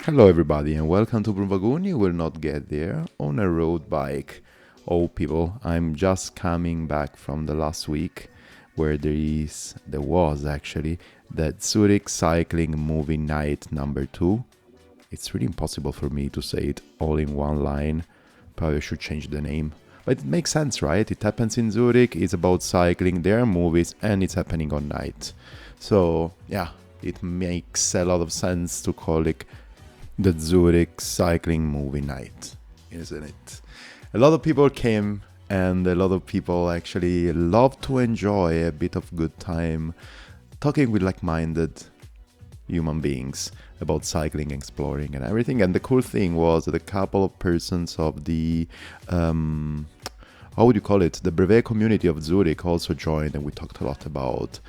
Hello, everybody, and welcome to BroomWagon. You will not get there on a road bike. Oh, people, I'm just coming back from the last week where there was actually that Zurich Cycling Movie Night number 2. It's really impossible for me to say it all in one line. Probably I should change the name. But it makes sense, right? It happens in Zurich, it's about cycling, there are movies, and it's happening on night. So, yeah, it makes a lot of sense to call it the Zurich Cycling Movie Night, isn't it? A lot of people came, and a lot of people actually love to enjoy a bit of good time talking with like-minded human beings about cycling, exploring, and everything. And the cool thing was that a couple of persons of the how would you call it? The brevet community of Zurich also joined, and we talked a lot about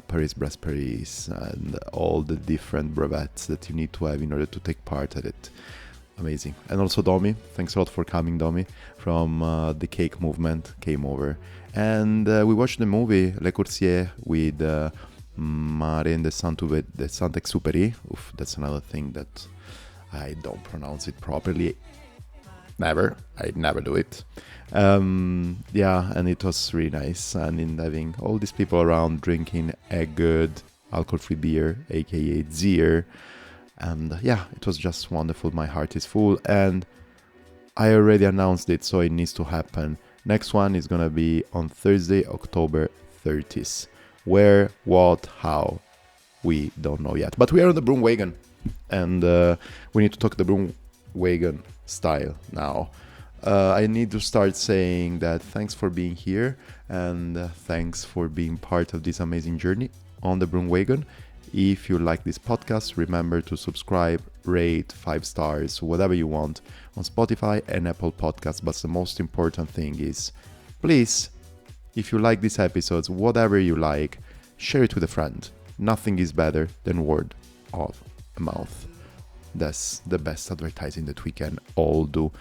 Paris-Brest-Paris and all the different brevets that you need to have in order to take part at it. Amazing. And also Domi, thanks a lot for coming, Domi, from the Cake Movement, came over. And we watched the movie Le Coursier with Marine de Saint-Exupéry. Oof, that's another thing that I don't pronounce it properly. I never do it. Yeah, and it was really nice. And in having all these people around drinking a good alcohol-free beer, aka Zier. And yeah, it was just wonderful. My heart is full. And I already announced it, so it needs to happen. Next one is going to be on Thursday, October 30th. Where, what, how, we don't know yet. But we are on the BroomWagon. And we need to talk the BroomWagon style now. I need to start saying that thanks for being here and thanks for being part of this amazing journey on the BroomWagon. If you like this podcast, remember to subscribe, rate 5 stars, whatever you want on Spotify and Apple Podcasts. But the most important thing is, please, if you like these episodes, whatever you like, share it with a friend. Nothing is better than word of mouth. That's the best advertising that we can all do.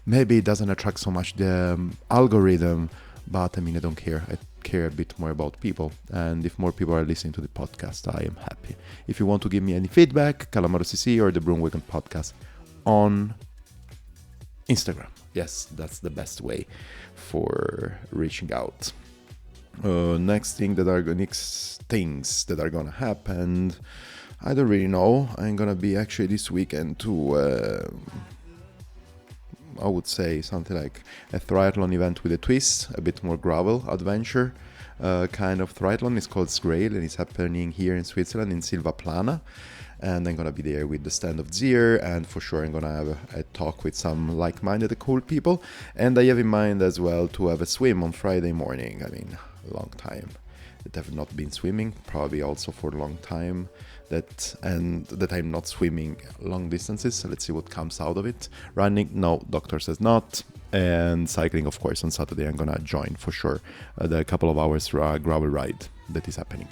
Maybe it doesn't attract so much the algorithm, but I mean, I don't care. I care a bit more about people. And if more people are listening to the podcast, I am happy. If you want to give me any feedback, Calamaro CC or the BroomWagon Podcast on Instagram. Yes, that's the best way for reaching out. Next things that are gonna happen, I don't really know. I'm gonna be actually this weekend to I would say something like a triathlon event with a twist, a bit more gravel adventure kind of triathlon. It's called Sgrail and it's happening here in Switzerland in Silvaplana. And I'm gonna be there with the stand of Zier, and for sure I'm gonna have a talk with some like-minded cool people. And I have in mind as well to have a swim on Friday morning. I mean, a long time that I've not been swimming, probably also for a long time that I'm not swimming long distances. So let's see what comes out of it. Running, no, doctor says not. And cycling, of course, on Saturday I'm gonna join for sure the couple of hours gravel ride that is happening.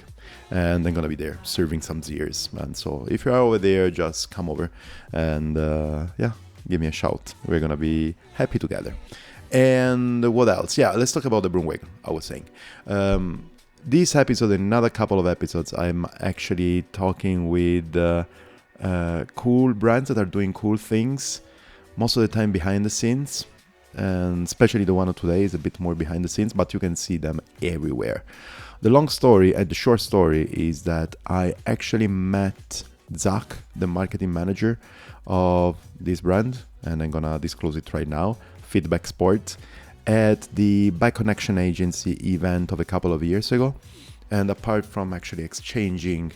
And I'm gonna be there serving some Ziers. And so if you're over there, just come over and yeah, give me a shout. We're gonna be happy together. And what else? Yeah, let's talk about the BroomWagon, I was saying. This episode and another couple of episodes, I'm actually talking with cool brands that are doing cool things, most of the time behind the scenes. And especially the one of today is a bit more behind the scenes, but you can see them everywhere. The long story and the short story is that I actually met Zach, the marketing manager of this brand, and I'm gonna disclose it right now, Feedback Sport, at the Bike Connection Agency event of a couple of years ago. And apart from actually exchanging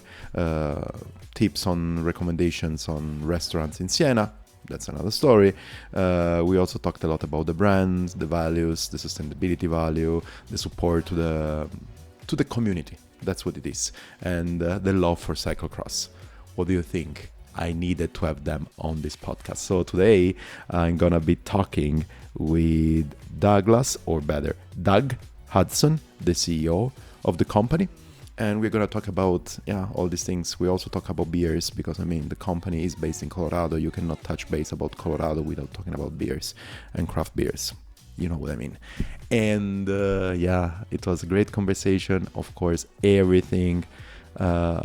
tips on recommendations on restaurants in Siena, that's another story. We also talked a lot about the brands, the values, the sustainability value, the support to the community. That's what it is. And the love for cyclocross. What do you think? I needed to have them on this podcast. So today I'm gonna be talking with Douglas, or better, Doug Hudson, the CEO of the company. And we're going to talk about, all these things. We also talk about beers because, I mean, the company is based in Colorado. You cannot touch base about Colorado without talking about beers and craft beers. You know what I mean. And yeah, it was a great conversation. Of course, everything. Uh,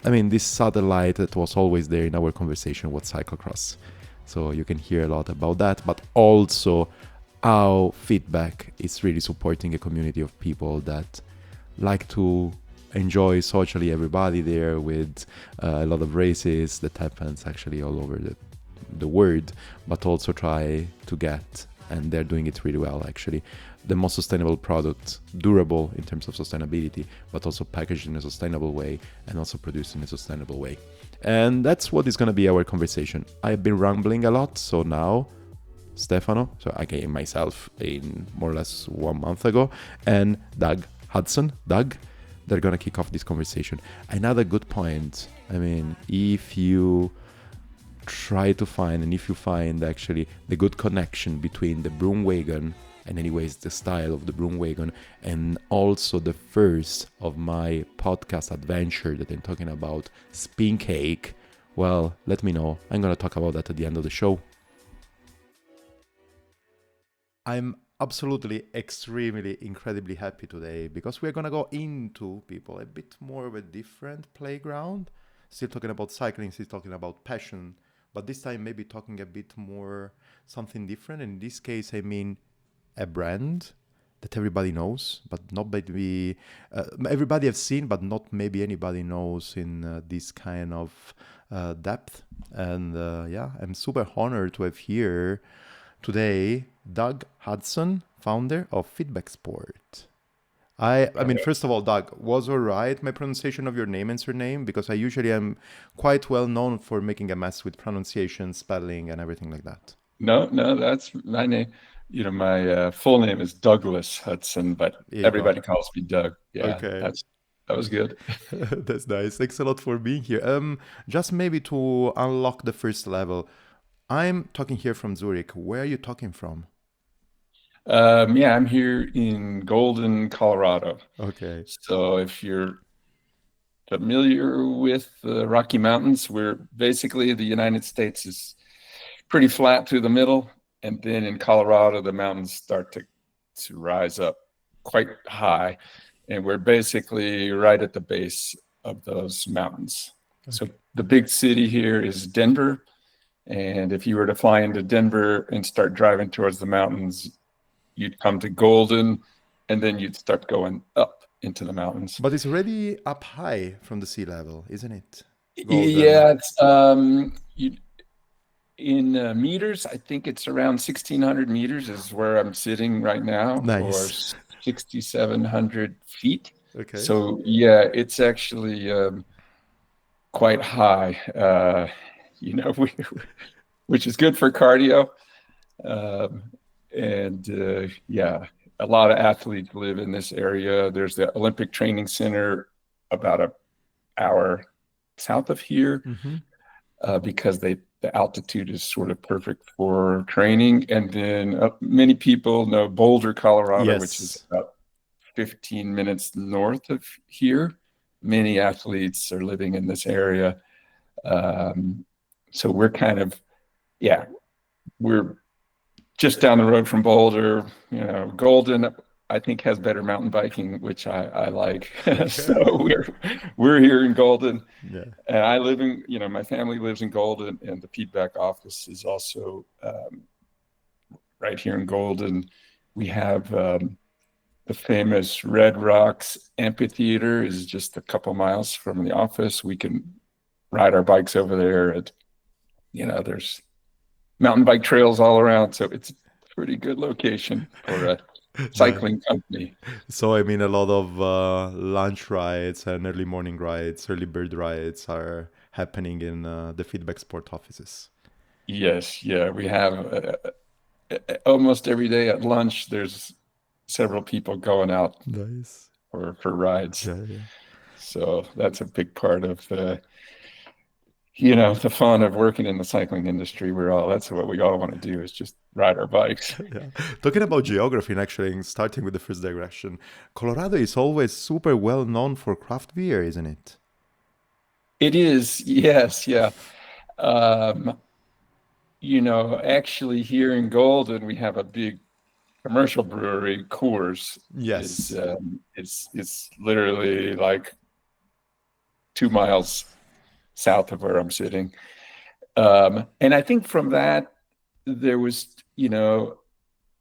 I mean, this satellite that was always there in our conversation was cyclocross. So you can hear a lot about that, but also how feedback is really supporting a community of people that like to enjoy socially everybody there with a lot of races that happens actually all over the world, but also try to get, and they're doing it really well actually, the most sustainable product, durable in terms of sustainability, but also packaged in a sustainable way and also produced in a sustainable way. And that's what is going to be our conversation. I've been rambling a lot, so now Stefano, so I came myself in more or less 1 month ago, and Hudson, Doug, they're gonna kick off this conversation. Another good point. I mean, if you try to find, and if you find actually the good connection between the BroomWagon and anyways the style of the BroomWagon and also the first of my podcast adventure that I'm talking about, Spin Cake, well, let me know. I'm gonna talk about that at the end of the show. I'm absolutely, extremely, incredibly happy today because we're gonna go into people a bit more of a different playground. Still talking about cycling, still talking about passion, but this time maybe talking a bit more something different. In this case, I mean a brand that everybody knows, but not maybe everybody have seen, but not maybe anybody knows in this kind of depth. And yeah, I'm super honored to have here today Doug Hudson, founder of Feedback Sport. I mean, first of all, Doug, was all right my pronunciation of your name and surname? Because I usually am quite well known for making a mess with pronunciation, spelling, and everything like that. No, that's my name. My full name is Douglas Hudson, but Here you go. everybody calls me Doug. Yeah, Okay. that was good. That's nice. Thanks a lot for being here. Just maybe to unlock the first level, I'm talking here from Zurich. Where are you talking from? Yeah, I'm here in Golden, Colorado. Okay. So if you're familiar with the Rocky Mountains, we're basically the United States is pretty flat through the middle, and then in Colorado, the mountains start to rise up quite high, and we're basically right at the base of those mountains. So Okay. the big city here is Denver, and if you were to fly into Denver and start driving towards the mountains, you'd come to Golden, and then you'd start going up into the mountains. But it's already up high from the sea level, isn't it? Golden. Yeah, it's in meters, I think it's around 1,600 meters is where I'm sitting right now, or Nice. 6,700 feet. Okay. So yeah, it's actually quite high, you know, which is good for cardio. Um, and yeah, a lot of athletes live in this area. There's the Olympic Training Center about an hour south of here, Mm-hmm. because the altitude is sort of perfect for training. And then many people know Boulder, Colorado, which is Yes. about 15 minutes north of here. Many athletes are living in this area. So we're kind of, yeah, we're just down the road from Boulder. Golden, I think, has better mountain biking, which I like. So Okay. we're here in Golden, Yeah. and I live in, my family lives in Golden, and the feedback office is also right here in Golden. We have the famous Red Rocks Amphitheater is just a couple miles from the office. We can ride our bikes over there, and there's mountain bike trails all around, so it's a pretty good location for a Nice. cycling company. So I mean, a lot of lunch rides and early morning rides, early bird rides are happening in the Feedback Sport offices. Yes, yeah, we have almost every day at lunch. There's several people going out Nice. for rides, Yeah, yeah. so that's a big part of the fun of working in the cycling industry. That's what we all want to do, is just ride our bikes. Yeah. Talking about geography and actually starting with the first digression, Colorado is always super well known for craft beer, isn't it? It is, yes, yeah. Actually here in Golden, we have a big commercial brewery, Coors, is Yes. it's literally like 2 miles south of where I'm sitting. And I think from that, there was,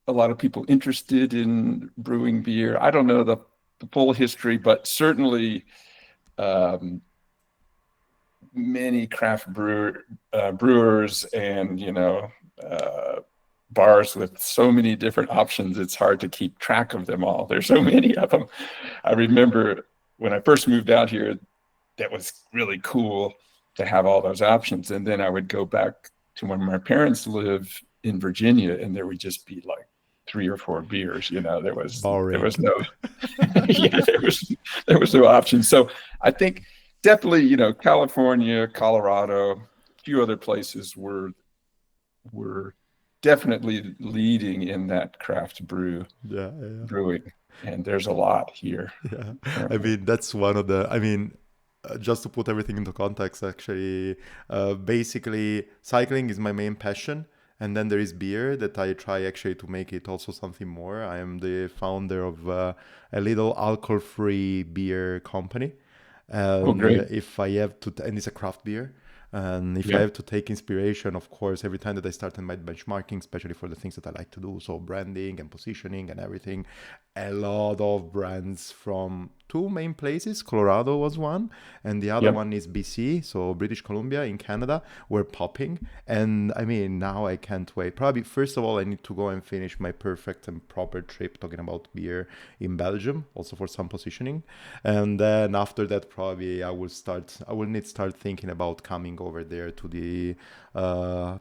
a lot of people interested in brewing beer. I don't know the full history, but certainly um, many craft brewers and, uh, bars with so many different options. It's hard to keep track of them all. There's so many of them. I remember when I first moved out here, that was really cool to have all those options. And then I would go back to when my parents lived in Virginia, and there would just be like 3 or 4 beers. There was Boring. no, yeah, there was no option. So I think definitely, California, Colorado, a few other places were definitely leading in that craft Yeah, yeah, brewing, and there's a lot here yeah. I currently. mean, that's one of the. I mean, just to put everything into context, actually, basically, cycling is my main passion. And then there is beer that I try actually to make it also something more. I am the founder of a little alcohol-free beer company. Oh, And great. if I have to, and it's a craft beer. And if I Yeah. have to take inspiration, of course, every time that I start in my benchmarking, especially for the things that I like to do, so branding and positioning and everything, a lot of brands from two main places. Colorado was one, and the other Yep. one is BC, so British Columbia in Canada, were popping. And I mean, now I can't wait. Probably, first of all, I need to go and finish my perfect and proper trip talking about beer in Belgium, also for some positioning. And then after that, probably I will need to start thinking about coming over there to the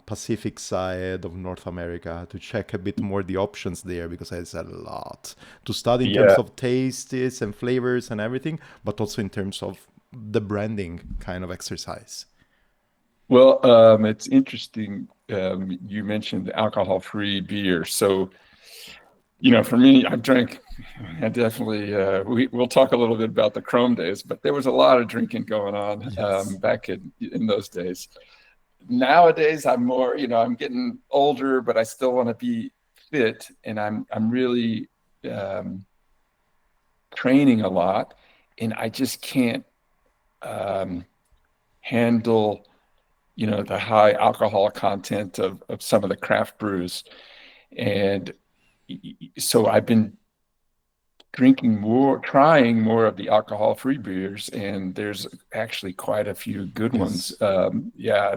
Pacific side of North America to check a bit more the options there because there's a lot to study in terms Yeah. of tastes and flavors and everything, but also in terms of the branding kind of exercise. Well, it's interesting. You mentioned alcohol-free beer. So, for me, I definitely, we'll talk a little bit about the Chrome days, but there was a lot of drinking going on Yes. back in those days. Nowadays, I'm more, I'm getting older, but I still want to be fit, and I'm really um, training a lot, and I just can't um, handle, the high alcohol content of some of the craft brews. And so I've been trying more of the alcohol-free beers, and there's actually quite a few good ones. Yes. Yeah,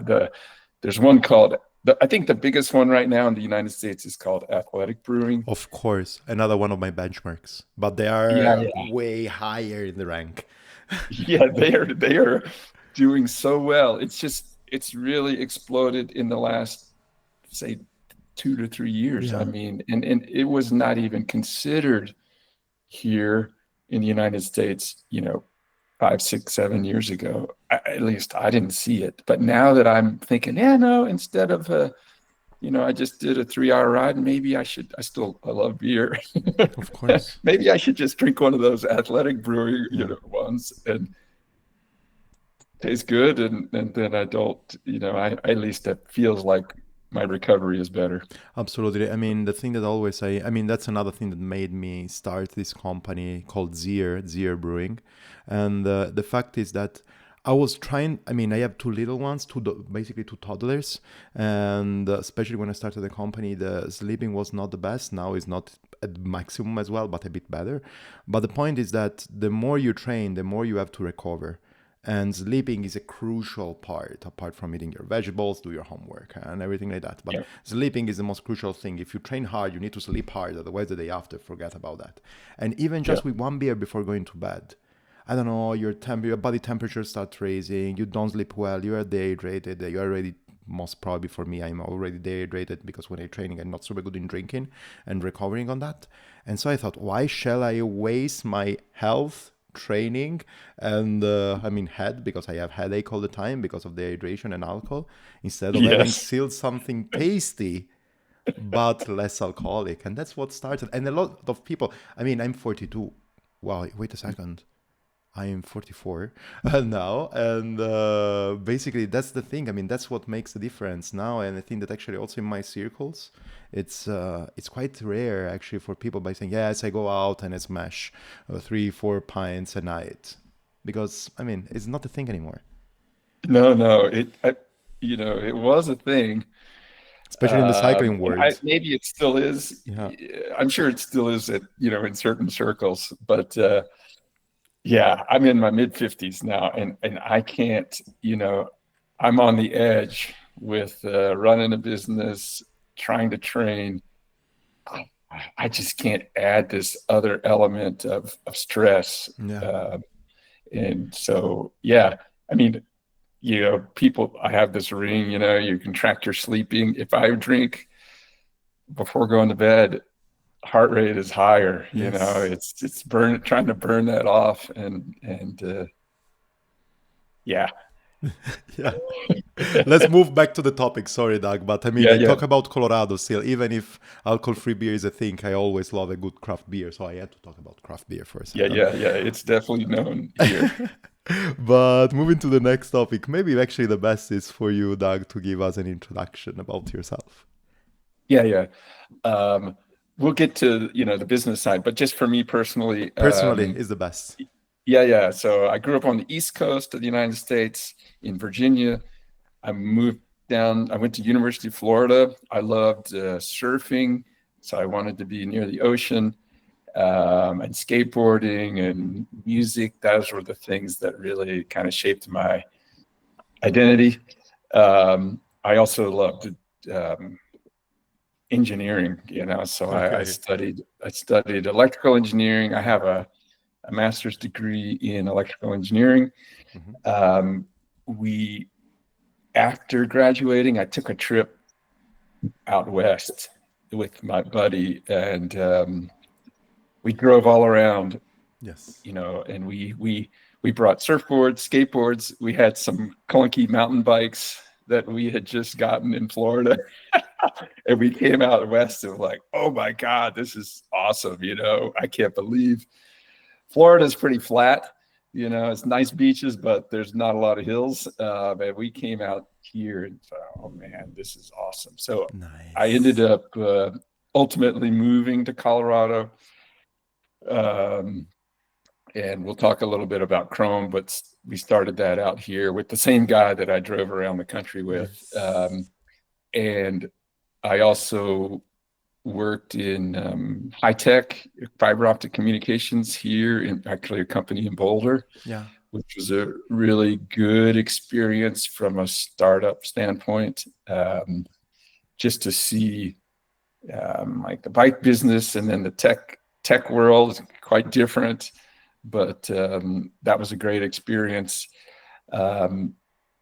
there's one called, I think the biggest one right now in the United States is called Athletic Brewing. Of course, another one of my benchmarks, but they Yeah, are yeah, way higher in the rank. yeah. They are doing so well. It's really exploded in the last, say, 2 to 3 years. I Yeah. mean, and it was not even considered here in the United States, 5, 6, 7 years ago. At least I didn't see it. But now that I'm thinking, yeah, no, instead of, I just did a 3 hour ride, and maybe I love beer. Of course. Maybe I should just drink one of those athletic brewing, Yeah. ones, and taste good. And then I don't, at least it feels like my recovery is better. Absolutely. I mean, the thing that always I mean, that's another thing that made me start this company called Zier Brewing. And the fact is that I was trying, I mean, I have two little ones, basically two toddlers. And especially when I started the company, the sleeping was not the best. Now it's not at maximum as well, but a bit better. But the point is that the more you train, the more you have to recover. And sleeping is a crucial part, apart from eating your vegetables, do your homework, and everything like that. But Yeah. sleeping is the most crucial thing. If you train hard, you need to sleep hard. Otherwise, the day after, forget about that. And even Yeah. just with one beer before going to bed, I don't know, your body temperature starts raising. You don't sleep well. You are dehydrated. You are already, most probably for me, I'm already dehydrated because when I'm training, I'm not super good in drinking and recovering on that. And so I thought, why shall I waste my health training and I mean head because I have headache all the time because of dehydration and alcohol instead of having Yes. still something tasty but less alcoholic. And that's what started. And a lot of people, I mean, I'm 42. Wow, wait a second. I am 44 now, and basically that's the thing. I mean, that's what makes the difference now, and I think that actually also in my circles, it's quite rare actually for people by saying, yes, I go out and I smash 3-4 pints a night, because I mean it's not a thing anymore, No, it was a thing. especially in the cycling And world. maybe it still is. Yeah. I'm sure it still is in certain circles, but yeah, I'm in my mid 50s now, and I can't, I'm on the edge with running a business, trying to train. I, I just can't add this other element of stress. Yeah. And so, yeah, I mean, people, I have this ring, you can track your sleeping. If I drink before going to bed, heart rate is higher, Yes. it's trying to burn that off. And yeah. Yeah. Let's move back to the topic. Sorry, Doug, but I mean, Yeah, I yeah. talk about Colorado still. Even if alcohol-free beer is a thing, I always love a good craft beer. So I had to talk about craft beer for a Yeah, second. yeah, yeah. It's definitely known here. But moving to the next topic, maybe actually the best is for you, Doug, to give us an introduction about yourself. Yeah, yeah. We'll get to, the business side, but just for me personally, Personally, is the best. yeah, yeah. So I grew up on the East Coast of the United States in Virginia. I moved down, I went to University of Florida. I loved surfing, so I wanted to be near the ocean, and skateboarding and music. Those were the things that really kind of shaped my identity. I also loved engineering, so I Okay. studied electrical engineering. I have a master's degree in electrical engineering. Mhm. Um, we After graduating, I took a trip out west with my buddy, and we drove all around, Yes. and we brought surfboards, skateboards. We had some clunky mountain bikes that we had just gotten in Florida. And we came out west and like, oh my God, this is awesome. I can't believe Florida's pretty flat. It's nice beaches, but there's not a lot of hills. And we came out here and thought, oh man, this is awesome. So I ended Nice. up ultimately moving to Colorado. Um, and we'll talk a little bit about Chrome, but we started that out here with the same guy that I drove around the country with. Yes. And I also worked in high tech fiber optic communications here in actually a company in Boulder, Yeah. which was a really good experience from a startup standpoint. Just to see like the bike business and then the tech world is quite different, but that was a great experience. And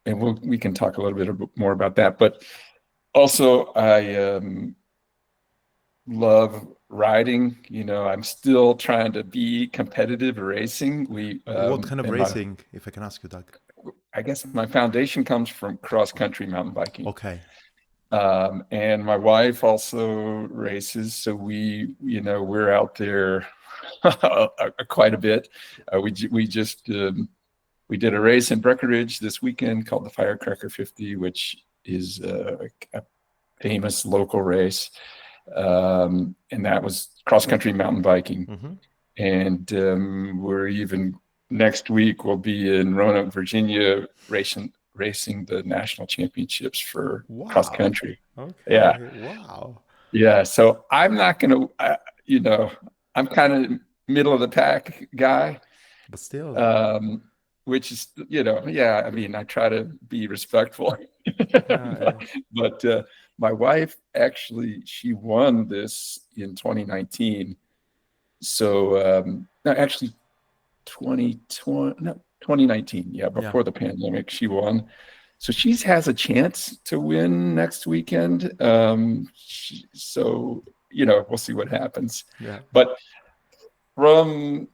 we can talk a little bit more about that. But also, I love riding. I'm still trying to be competitive racing. What kind of And racing, if I can ask you, Doug? I guess my foundation comes from cross country mountain biking. Okay. And my wife also races, so we're out there quite a bit. We just we did a race in Breckenridge this weekend called the Firecracker 50, which is a famous local race. And that was cross country mountain biking. Mm-hmm. And we're even next week we'll be in Roanoke, Virginia, racing the national championships for cross Wow. country. Yeah, Okay. Wow. yeah. So I'm not gonna, I'm kind of middle of the pack guy, But still. um, which is, yeah. I mean, I try to be respectful, Yeah. but my wife actually she won this in 2019. So no, actually 2020, no, 2019. Yeah, Yeah. before the pandemic, she won. So she has a chance to win next weekend. So, we'll see what happens. Yeah. But from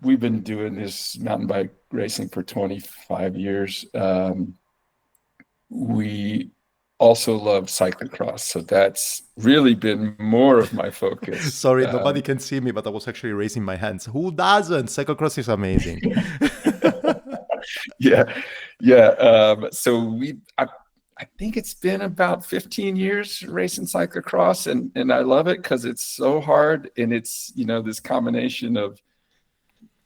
we've been doing this mountain bike racing for 25 years. We also love cyclocross. So that's really been more of my focus. Sorry, nobody can see me, but I was actually raising my hands. Who doesn't? Cyclocross is amazing. Yeah, yeah. I think it's been about 15 years racing cyclocross, and I love it because it's so hard, and it's, this combination of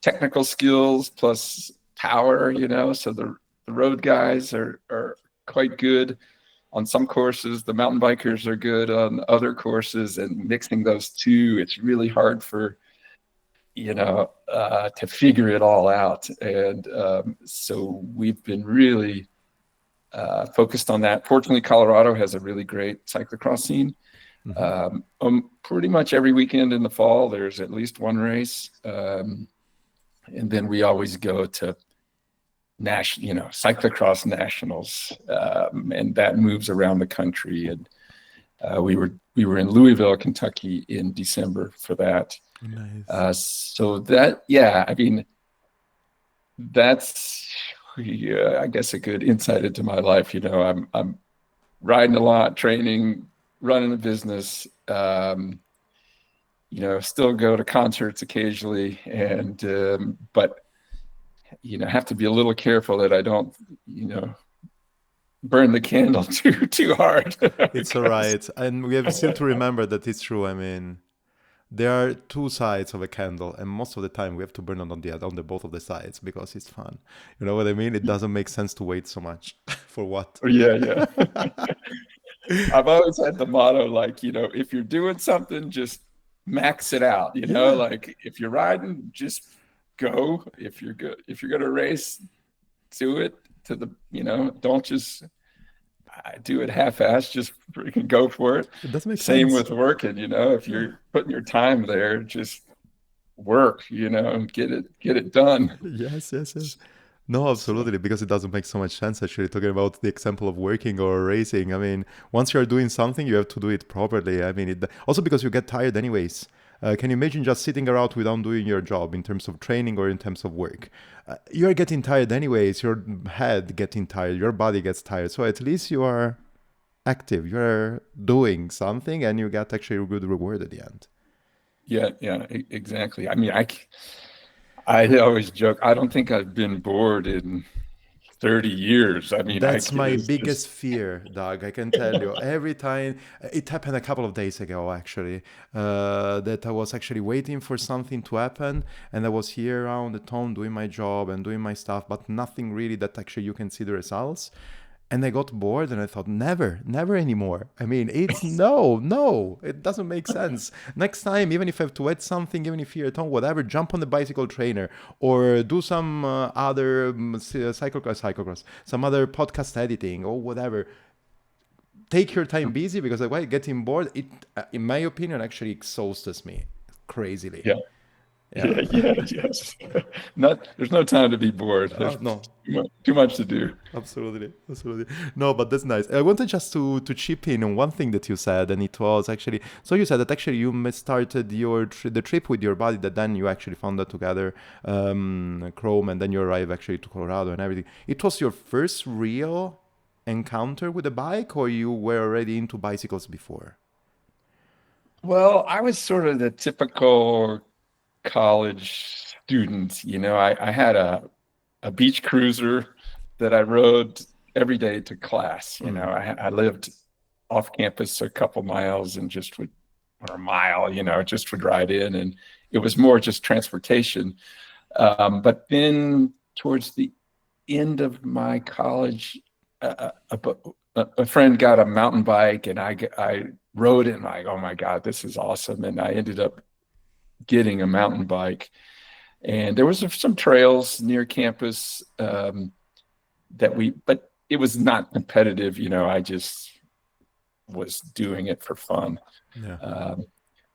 technical skills plus power, so the road guys are quite good on some courses. The mountain bikers are good on other courses, and mixing those two, it's really hard for, to figure it all out. And so we've been really focused on that. Fortunately, Colorado has a really great cyclocross scene. Pretty much every weekend in the fall, there's at least one race. And then we always go to cyclocross nationals, and that moves around the country. And we were in Louisville, Kentucky in December for that. Nice. So that, yeah, I mean, that's, I guess, a good insight into my life. I'm riding a lot, training, running a business, still go to concerts occasionally, and but have to be a little careful that I don't burn the candle too hard. It's all right. And we have still to remember that it's true. I mean, there are two sides of a candle, and most of the time we have to burn on the both of the sides because it's fun. You know what I mean? It doesn't make sense to wait so much for what? Yeah. I've always had the motto, like, if you're doing something, just max it out. Like if you're riding, just go. If you're gonna race, do it to the, don't just do it half-assed. Just freaking go for it. It does make Same sense. with working. If you're putting your time there, just work. And get it done. Yes. No, absolutely, because it doesn't make so much sense actually talking about the example of working or racing. I mean, once you're doing something, you have to do it properly. I mean, also because you get tired anyways. Can you imagine just sitting around without doing your job in terms of training or in terms of work? You're getting tired anyways. Your head getting tired, your body gets tired. So at least you are active. You're doing something, and you get actually a good reward at the end. Yeah, exactly. I mean, I always joke, I don't think I've been bored in 30 years. I mean, That's my biggest fear, Doug. I can tell you. Every time it happened a couple of days ago, actually, that I was actually waiting for something to happen, and I was here around the town doing my job and doing my stuff, but nothing really that actually you can see the results. And I got bored, and I thought, never anymore. I mean, it's no, it doesn't make sense. Next time, even if I have to add something, even if you're at home, whatever, jump on the bicycle trainer or do some other cyclocross, some other podcast editing or whatever. Take your time busy, because like, getting bored, it, in my opinion, actually exhausts me crazily. Yeah. Yes. There's no time to be bored. There's No. too much to do. Absolutely. No, but that's nice. I wanted just to chip in on one thing that you said, and it was actually, so you said that actually you started the trip with your buddy, that then you actually found that together, Chrome, and then you arrived actually to Colorado and everything. It was your first real encounter with a bike, or you were already into bicycles before? Well, I was sort of the typical college student. I had a beach cruiser that I rode every day to class. I lived off campus a couple miles, and or a mile, just would ride in, and it was more just transportation. But then towards the end of my college, a friend got a mountain bike, and I rode it, and like, oh my God, this is awesome. And I ended up getting a mountain bike, and there was some trails near campus, but it was not competitive. I just was doing it for fun. Yeah.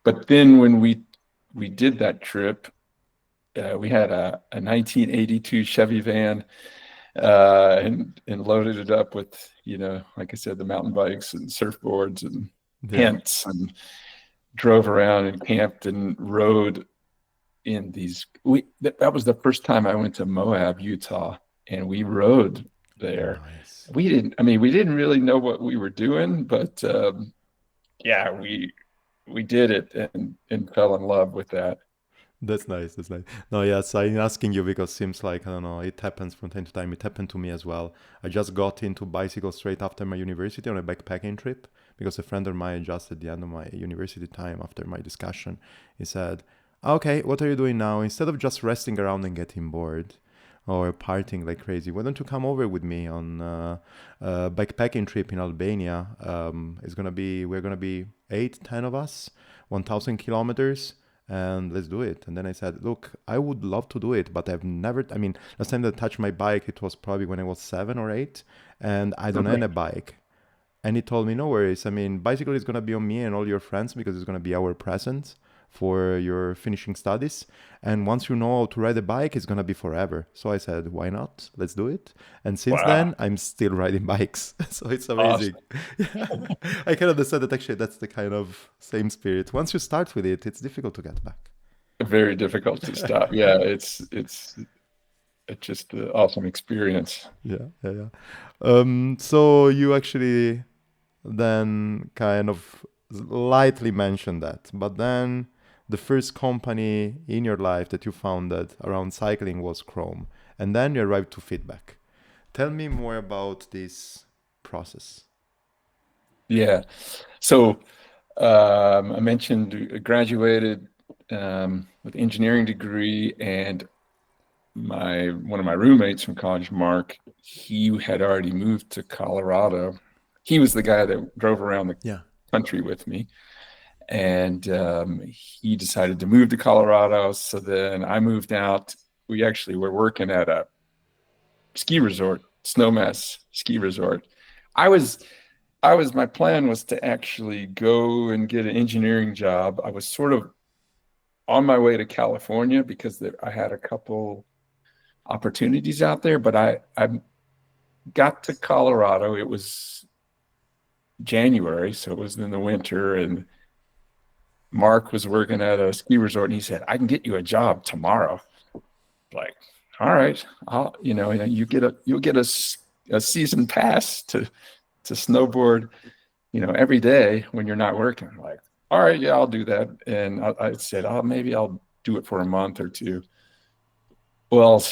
But then when we did that trip, we had a 1982 Chevy van, and loaded it up with, like I said, the mountain bikes and surfboards and tents, and drove around and camped and rode in these. That was the first time I went to Moab, Utah, and we rode there. Nice. We didn't really know what we were doing, but yeah, we did it and fell in love with that. That's nice. That's nice. No, yes, I'm asking you because seems like, I don't know, it happens from time to time. It happened to me as well. I just got into bicycle straight after my university on a backpacking trip because a friend of mine just at the end of my university time after my discussion, he said, "Okay, what are you doing now? Instead of just resting around and getting bored or partying like crazy, why don't you come over with me on a backpacking trip in Albania? We're gonna be 8, 10 of us, 1,000 kilometers, and let's do it." And then I said, "Look, I would love to do it, but I've never, I mean, last time that I touched my bike, it was probably when I was 7 or 8, and I don't own a bike." And he told me, "No worries. I mean, bicycle is going to be on me and all your friends because it's going to be our present for your finishing studies. And once you know how to ride a bike, it's going to be forever." So I said, "Why not? Let's do it." And since Wow, then, I'm still riding bikes. So it's awesome. amazing. I can understand that actually that's the kind of same spirit. Once you start with it, it's difficult to get back. Very difficult to stop. Yeah, it's just an awesome experience. Yeah, yeah, yeah. So you actually then kind of lightly mentioned that, but then the first company in your life that you founded around cycling was Chrome, and then you arrived to Feedback. Tell me more about this process. Yeah. So I mentioned I graduated with engineering degree, and my one of my roommates from college, Mark, he had already moved to Colorado. He was the guy that drove around the Yeah. country with me, and he decided to move to Colorado. So then I moved out. We actually were working at a ski resort, Snowmass ski resort. I was my plan was to actually go and get an engineering job. I was sort of on my way to California because I had a couple opportunities out there, but I got to Colorado. It was January, so it was in the winter, and Mark was working at a ski resort, and he said, "I can get you a job tomorrow." Like, all right, you'll get a season pass to snowboard, every day when you're not working. I'm like, all right, yeah, I'll do that. And I said, oh, maybe I'll do it for a month or two. Well,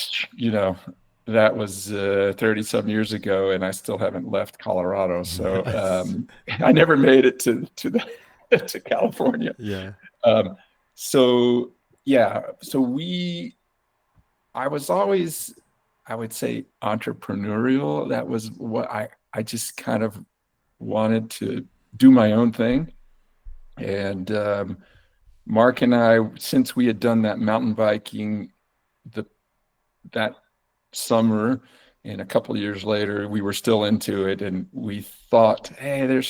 that was 30 some years ago, and I still haven't left Colorado. So Nice. I never made it to California. Yeah. Um, so yeah, I was always, I would say, entrepreneurial. That was what I just kind of wanted to do my own thing. And Mark and I, since we had done that mountain biking the that summer, and a couple of years later, we were still into it, and we thought, hey,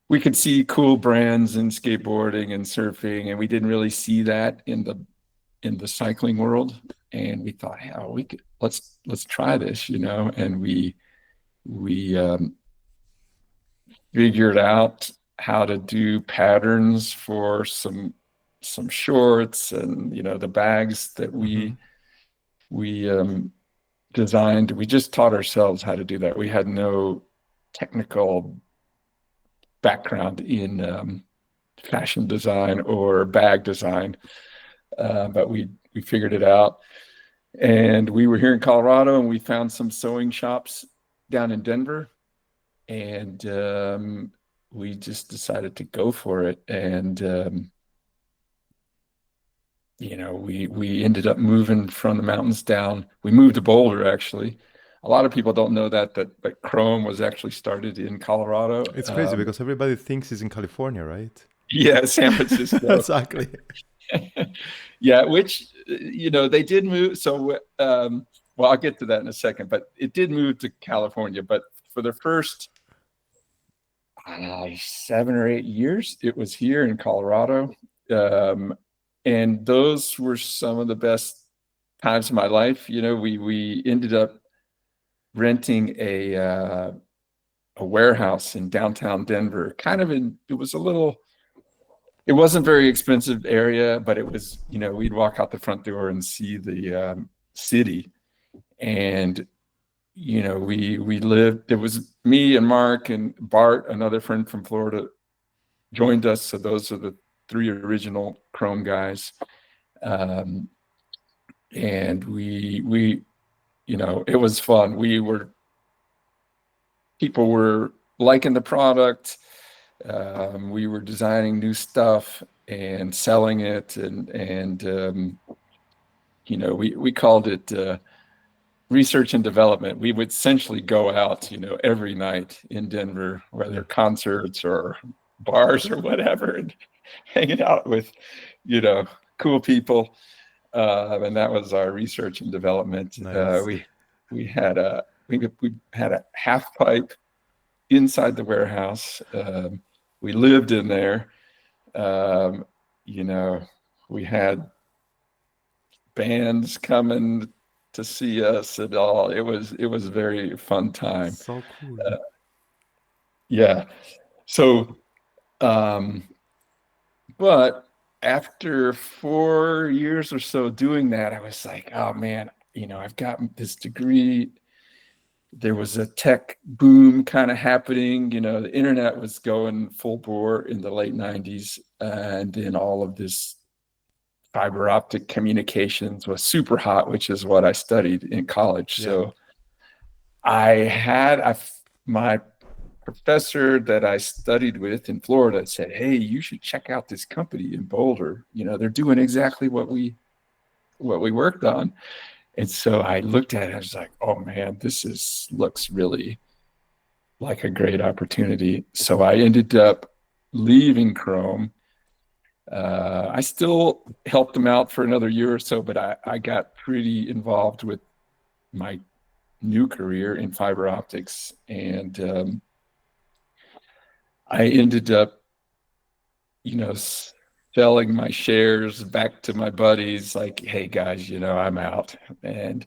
we could see cool brands in skateboarding and surfing, and we didn't really see that in the cycling world. And we thought, hell, we could let's try this, and we figured out how to do patterns for some shorts, and the bags that Hmm. we designed. We just taught ourselves how to do that. We had no technical background in fashion design or bag design, but we figured it out. And we were here in Colorado, and we found some sewing shops down in Denver, and we just decided to go for it. And we ended up moving from the mountains down. We moved to Boulder, actually. A lot of people don't know that Chrome was actually started in Colorado. It's crazy because everybody thinks he's in California, right? Yeah, San Francisco. Exactly. Yeah, which they did move. So, well, I'll get to that in a second. But it did move to California. But for the first 7 or 8 years, it was here in Colorado. And those were some of the best times of my life. We ended up renting a warehouse in downtown Denver. It wasn't very expensive area, but it was, we'd walk out the front door and see the city. And we lived, it was me and Mark and Bart, another friend from Florida, joined us. So those are the three original Chrome guys. And it was fun. People were liking the product. We were designing new stuff and selling it. And we called it research and development. We would essentially go out, every night in Denver, whether concerts or bars or whatever, and hanging out with, cool people. And that was our research and development. Nice. We had a half pipe inside the warehouse. We lived in there. We had bands coming to see us and all. It was a very fun time. So cool. Yeah. So, but after 4 years or so doing that, I was like, oh man, I've gotten this degree. There was a tech boom kind of happening. The internet was going full bore in the late 90s. And then all of this fiber optic communications was super hot, which is what I studied in college. Yeah. So my professor that I studied with in Florida said, hey, you should check out this company in Boulder. They're doing exactly what we worked on. And so I looked at it, I was like, oh man, looks really like a great opportunity. So I ended up leaving Chrome. I still helped them out for another year or so, but I got pretty involved with my new career in fiber optics. And I ended up, selling my shares back to my buddies, like, hey guys, I'm out. And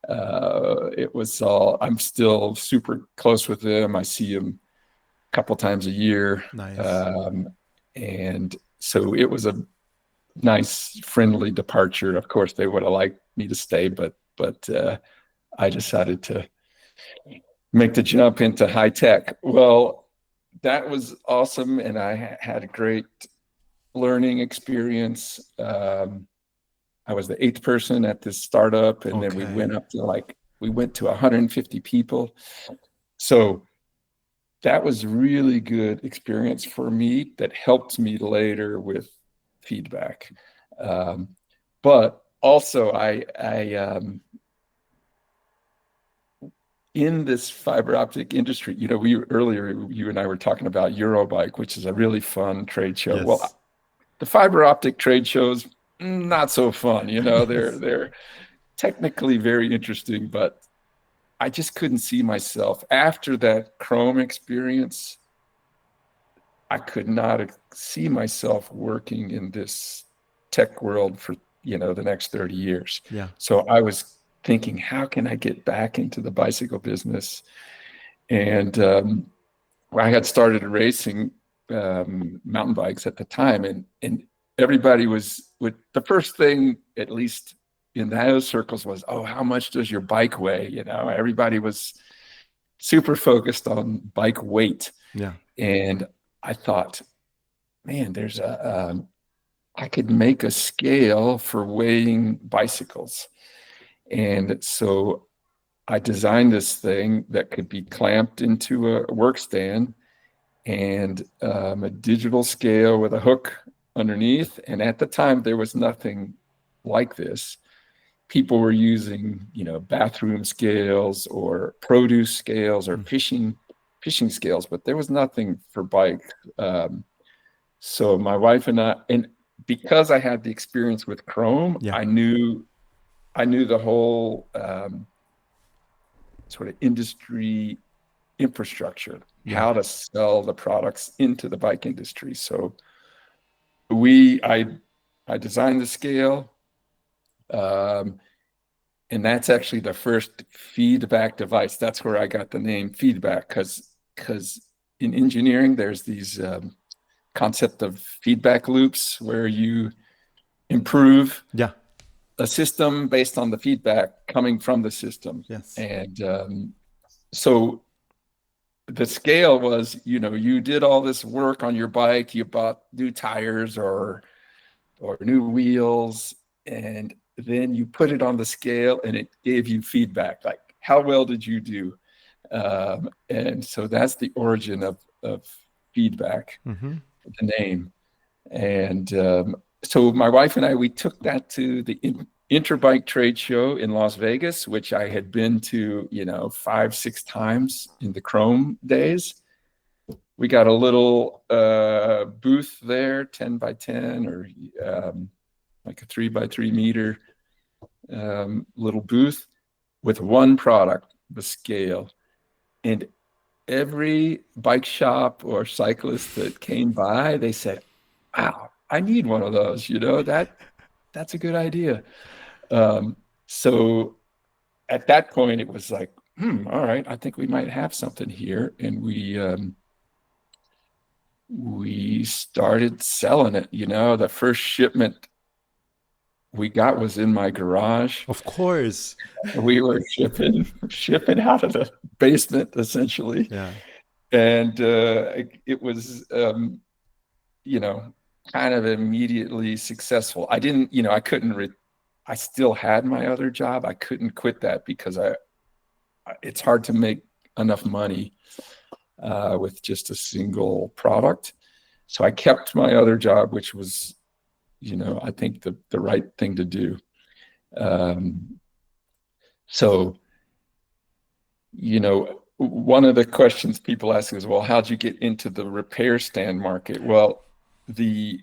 I'm still super close with them. I see them a couple times a year. Nice. And so it was a nice, friendly departure. Of course, they would have liked me to stay, but I decided to make the jump into high tech. Well, that was awesome, and I had a great learning experience. I was the 8th person at this startup, and then we went to 150 people. So that was really good experience for me that helped me later with feedback. But also in this fiber optic industry, earlier you and I were talking about Eurobike, which is a really fun trade show. Yes. Well, the fiber optic trade shows, not so fun. They're technically very interesting, but I just couldn't see myself after that Chrome experience. I could not see myself working in this tech world for, the next 30 years. Yeah. So I was thinking, how can I get back into the bicycle business? And I had started racing mountain bikes at the time, and everybody the first thing, at least in those circles, was, oh, how much does your bike weigh? Everybody was super focused on bike weight. Yeah. And I thought, man, I could make a scale for weighing bicycles. And so I designed this thing that could be clamped into a work stand and a digital scale with a hook underneath. And at the time, there was nothing like this. People were using, bathroom scales or produce scales or fishing scales, but there was nothing for bike. So my wife and I, and because I had the experience with Chrome, yeah. I knew the whole sort of industry infrastructure, yeah. How to sell the products into the bike industry. So I designed the scale, and that's actually the first feedback device. That's where I got the name feedback, because in engineering, there's these concept of feedback loops where you improve a system based on the feedback coming from the system. Yes. And So the scale was, you did all this work on your bike, you bought new tires or new wheels, and then you put it on the scale and it gave you feedback, like how well did you do? And so that's the origin of feedback, Mm-hmm. the name. And so my wife and I, we took that to the Interbike trade show in Las Vegas, which I had been to, 5, 6 times in the Chrome days. We got a little booth there, 10 by 10, or like a 3 by 3 meter little booth with one product, the scale. And every bike shop or cyclist that came by, they said, wow, I need one of those, that's a good idea. So at that point, it was like, all right, I think we might have something here. And we started selling it. The first shipment we got was in my garage. Of course. We were shipping out of the basement, essentially. Yeah. And it was, kind of immediately successful. I didn't, I couldn't, I still had my other job. I couldn't quit that because it's hard to make enough money with just a single product. So I kept my other job, which was, I think the right thing to do. So, one of the questions people ask is, well, how'd you get into the repair stand market? Well, the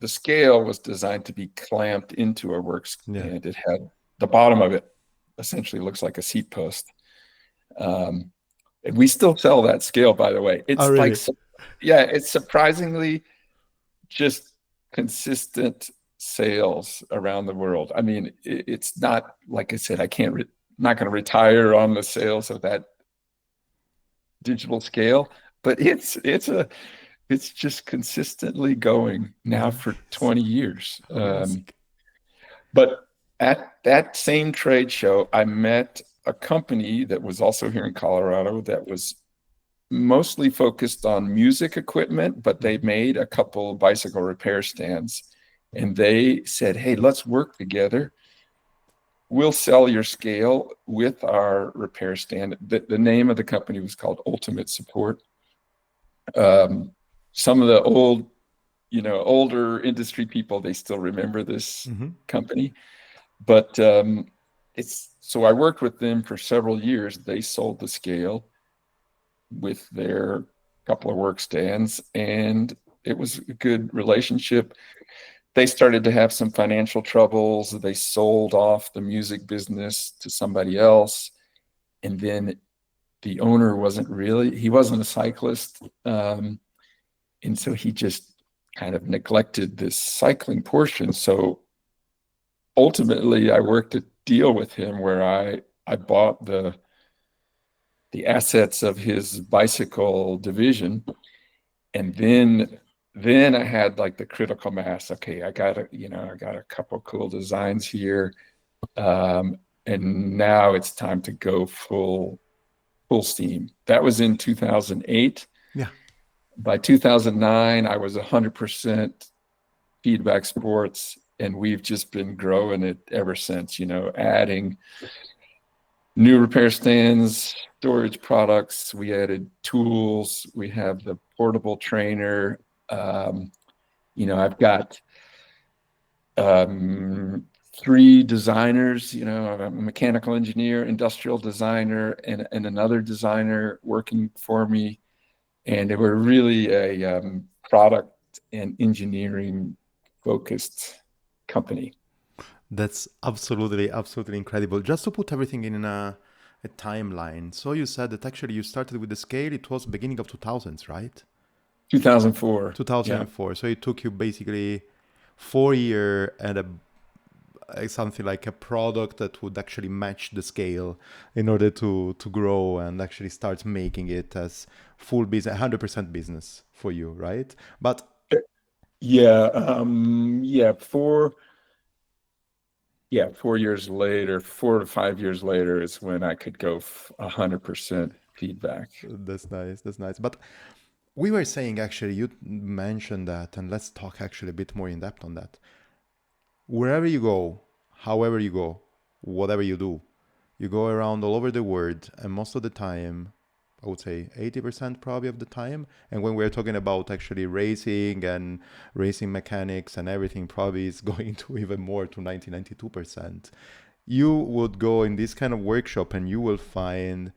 scale was designed to be clamped into a work stand. It had the bottom of it essentially looks like a seat post. And we still sell that scale, by the way. It's really? It's surprisingly just consistent sales around the world. I mean, it's not, like I said, not going to retire on the sales of that digital scale, but it's just consistently going now for 20 years. But at that same trade show, I met a company that was also here in Colorado that was mostly focused on music equipment, but they made a couple bicycle repair stands. And they said, hey, let's work together. We'll sell your scale with our repair stand. The name of the company was called Ultimate Support. Some of the older industry people, they still remember this company. But so I worked with them for several years. They sold the scale with their couple of work stands, and it was a good relationship. They started to have some financial troubles. They sold off the music business to somebody else. And then the owner he wasn't a cyclist. And so he just kind of neglected this cycling portion. So ultimately I worked a deal with him where I bought the assets of his bicycle division. And then I had like the critical mass. Okay, I got a couple of cool designs here. And now it's time to go full steam. That was in 2008. Yeah. By 2009, I was 100% Feedback Sports, and we've just been growing it ever since, adding new repair stands, storage products. We added tools. We have the portable trainer. I've got 3 designers, I'm a mechanical engineer, industrial designer, and another designer working for me. And we're really a product and engineering focused company. That's absolutely incredible. Just to put everything in a timeline. So you said that actually you started with the scale, it was beginning of 2000s, right? 2004. 2004. Yeah. So it took you basically 4 years and something like a product that would actually match the scale in order to grow and actually start making it as full business, 100% business for you, right? But for yeah, 4 years later, 4 to 5 years later is when I could go 100% feedback. That's nice. That's nice. But we were saying actually, you mentioned that, and let's talk actually a bit more in depth on that. Wherever you go, however you go, whatever you go around all over the world, and most of the time, I would say 80% probably of the time. And when we're talking about actually racing and racing mechanics and everything, probably is going to even more to 92%. You would go in this kind of workshop and you will find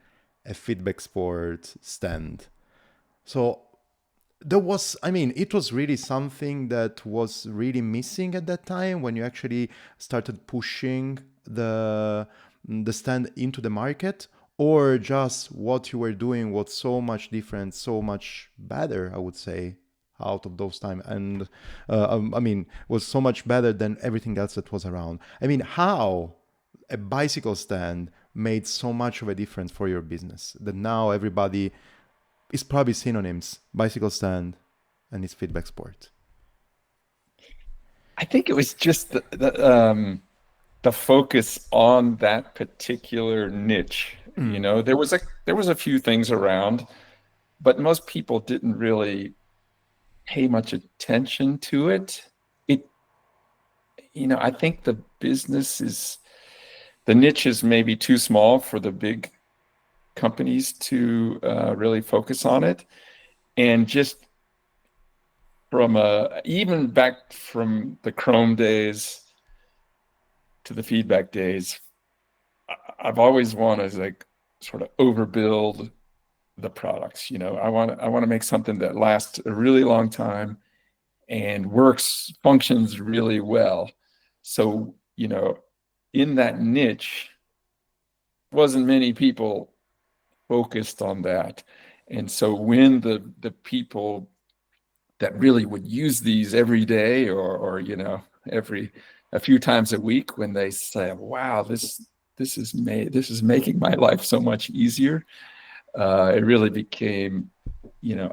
a feedback sport stand. So there was, I mean, it was really something that was really missing at that time when you actually started pushing the stand into the market, or just what you were doing was so much different, so much better, I would say, out of those time. And I mean, was so much better than everything else that was around. I mean, how a bicycle stand made so much of a difference for your business that now everybody is probably synonyms, bicycle stand and its feedback sport. I think it was just the focus on that particular niche. You know, there was a few things around, but most people didn't really pay much attention to it. It, I think the niche is maybe too small for the big companies to really focus on it. And just even back from the Chrome days to the feedback days, I've always wanted to like sort of overbuild the products. I want to make something that lasts a really long time and functions really well. So, in that niche, wasn't many people focused on that. And so when the people that really would use these every day or every a few times a week, when they say, wow, this is making my life so much easier, it really became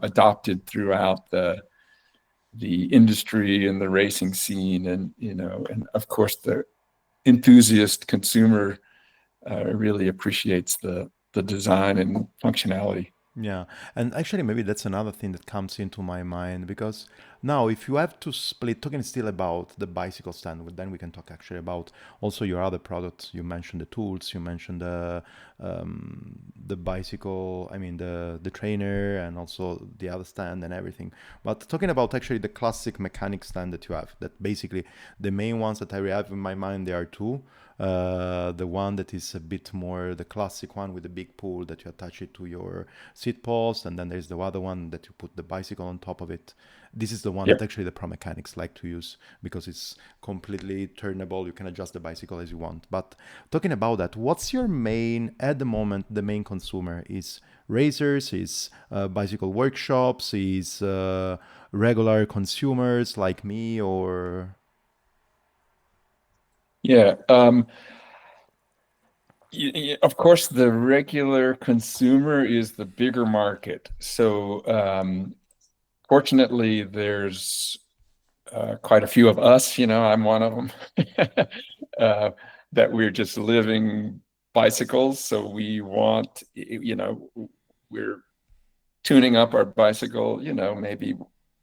adopted throughout the industry and the racing scene, and of course the enthusiast consumer really appreciates the design and functionality. Yeah, and actually, maybe that's another thing that comes into my mind because now, if you have to split, talking still about the bicycle stand, then we can talk actually about also your other products. You mentioned the tools, you mentioned the bicycle, I mean the trainer, and also the other stand and everything. But talking about actually the classic mechanic stand that you have, that basically the main ones that I have in my mind, there are two. The one that is a bit more the classic one with the big pool that you attach it to your seat post, and then there's the other one that you put the bicycle on top of it. This is the one Yep. that actually the pro mechanics like to use because it's completely turnable. You can adjust the bicycle as you want. But talking about that, what's your main, at the moment, the main consumer is racers, is bicycle workshops, is regular consumers like me, or Yeah. Of course, the regular consumer is the bigger market. So, fortunately, there's quite a few of us. I'm one of them. That we're just living bicycles. So we want, we're tuning up our bicycle, maybe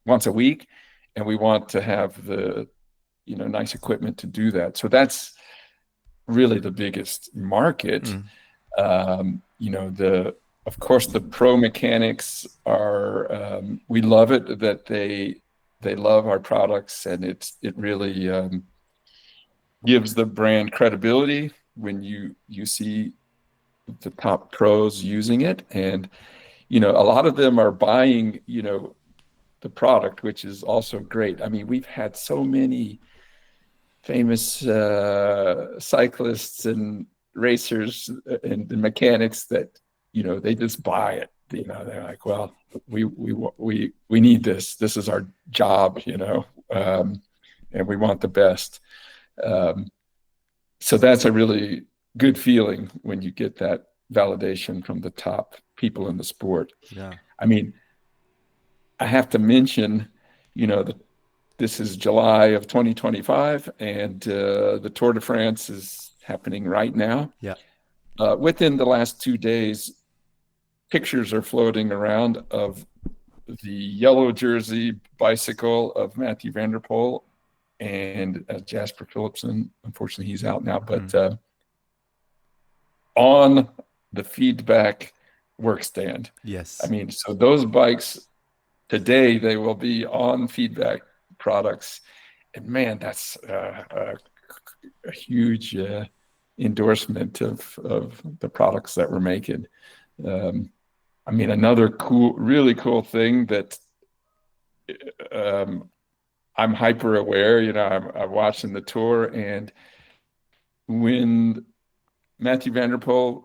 once a week, and we want to have the, nice equipment to do that. So that's really the biggest market. Of course, the pro mechanics are, we love it that they love our products, and it really gives the brand credibility when you see the top pros using it. And a lot of them are buying the product, which is also great. I mean, we've had so many famous cyclists and racers and mechanics that they just buy it. They're like, well, we need this. This is our job, and we want the best. So that's a really good feeling when you get that validation from the top people in the sport. yeah. I mean, I have to mention, the this is July of 2025, and the Tour de France is happening right now. Yeah. Within the last 2 days, pictures are floating around of the yellow jersey bicycle of Mathieu van der Poel and Jasper Philipsen. Unfortunately, he's out now, but on the feedback work stand. Yes. I mean, so those bikes today, they will be on feedback products. And man, that's a huge endorsement of the products that we're making. I mean, another really cool thing that I'm hyper aware, I'm watching the Tour, and when Mathieu van der Poel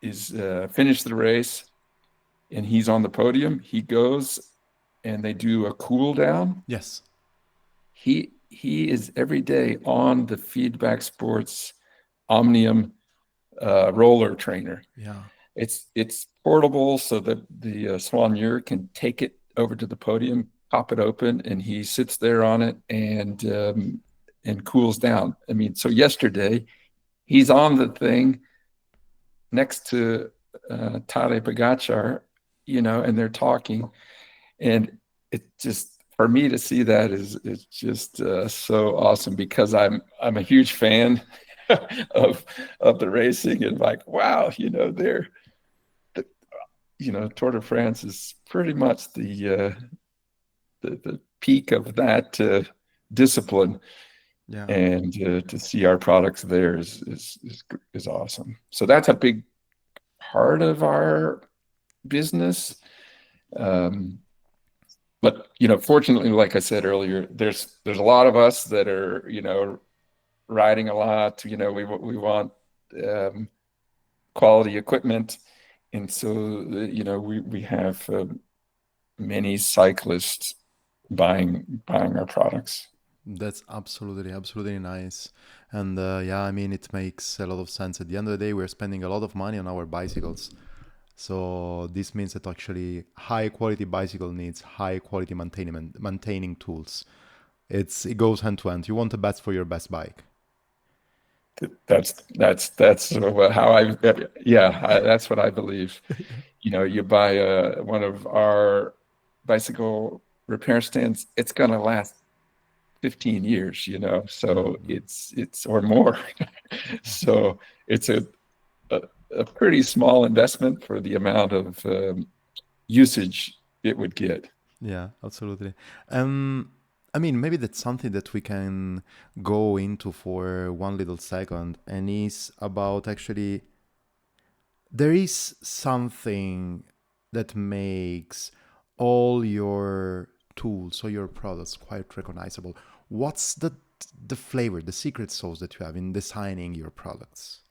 is finished the race and he's on the podium, he goes and they do a cool down. Yes. He is every day on the Feedback Sports Omnium roller trainer. Yeah. It's portable so that the soigneur can take it over to the podium, pop it open, and he sits there on it and cools down. I mean, so yesterday he's on the thing next to Tadej Pogačar, and they're talking, and it just, for me to see that is just so awesome, because I'm a huge fan of the racing, and like, wow, Tour de France is pretty much the peak of that discipline. Yeah. And to see our products there is awesome. So that's a big part of our business. But fortunately, like I said earlier, there's a lot of us that are riding a lot. We want quality equipment, and so we have many cyclists buying our products. That's absolutely nice. And yeah, I mean, it makes a lot of sense. At the end of the day, we're spending a lot of money on our bicycles. So this means that actually high quality bicycle needs high quality maintaining tools. It goes hand to hand. You want the best for your best bike. That's how that's what I believe. You buy one of our bicycle repair stands, it's going to last 15 years, so it's or more. So it's a pretty small investment for the amount of usage it would get. Yeah, absolutely. I mean, maybe that's something that we can go into for one little second, and is about, actually, there is something that makes all your tools or your products quite recognizable. What's the flavor, the secret sauce that you have in designing your products?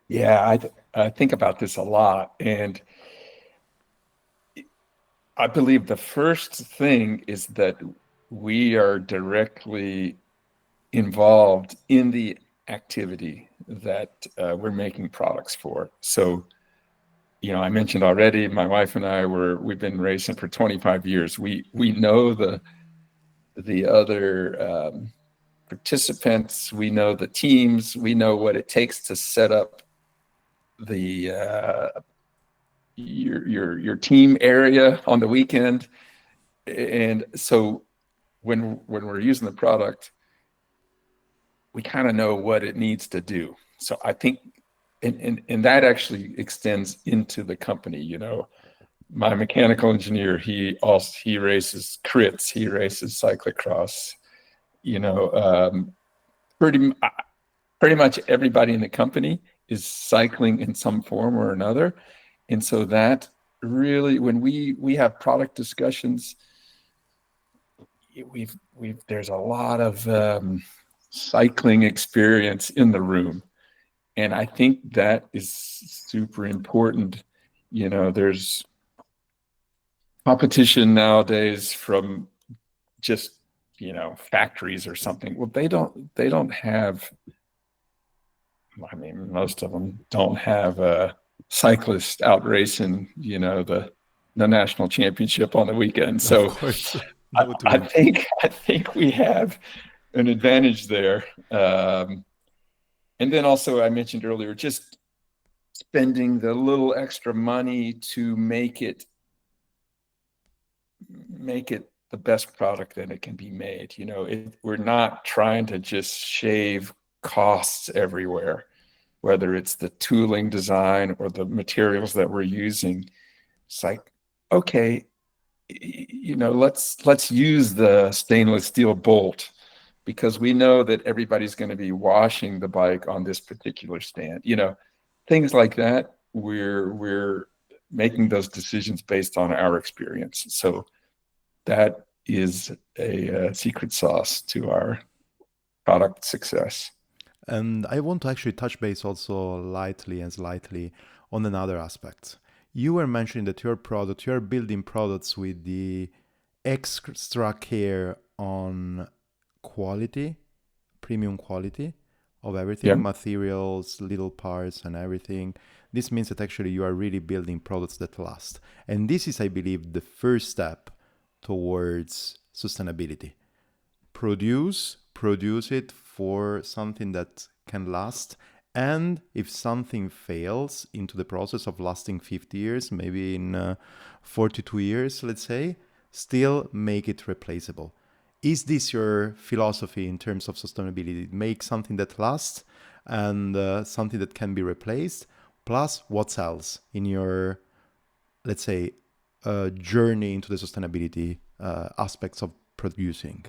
Yeah, I think about this a lot, and I believe the first thing is that we are directly involved in the activity that we're making products for. So, I mentioned already, my wife and I we've been racing for 25 years. We know the other participants, we know the teams, we know what it takes to set up the your team area on the weekend. And so when we're using the product, we kind of know what it needs to do. So I think, and that actually extends into the company. My mechanical engineer, he races crits, he races cyclocross. Pretty much everybody in the company is cycling in some form or another. And so that really, when we have product discussions, there's a lot of cycling experience in the room. And I think that is super important. There's competition nowadays from just, factories or something. Well, they don't have, I mean, most of them don't have a cyclist out racing, the national championship on the weekend. So No to I it. think we have an advantage there. And then also, I mentioned earlier, just spending the little extra money to make it the best product that it can be made. We're not trying to just shave costs everywhere, whether it's the tooling design or the materials that we're using. It's like, okay, let's use the stainless steel bolt because we know that everybody's going to be washing the bike on this particular stand. Things like that. We're making those decisions based on our experience. So that is a secret sauce to our product success. And I want to actually touch base also lightly and slightly on another aspect. You were mentioning that you're building products with the extra care on quality, premium quality of everything, Yeah. materials, little parts, and everything. This means that actually you are really building products that last. And this is, I believe, the first step towards sustainability. Produce it for something that can last. And if something fails into the process of lasting 50 years, maybe in 42 years, let's say, still make it replaceable. Is this your philosophy in terms of sustainability? Make something that lasts and something that can be replaced, plus what else in your, let's say, journey into the sustainability aspects of producing?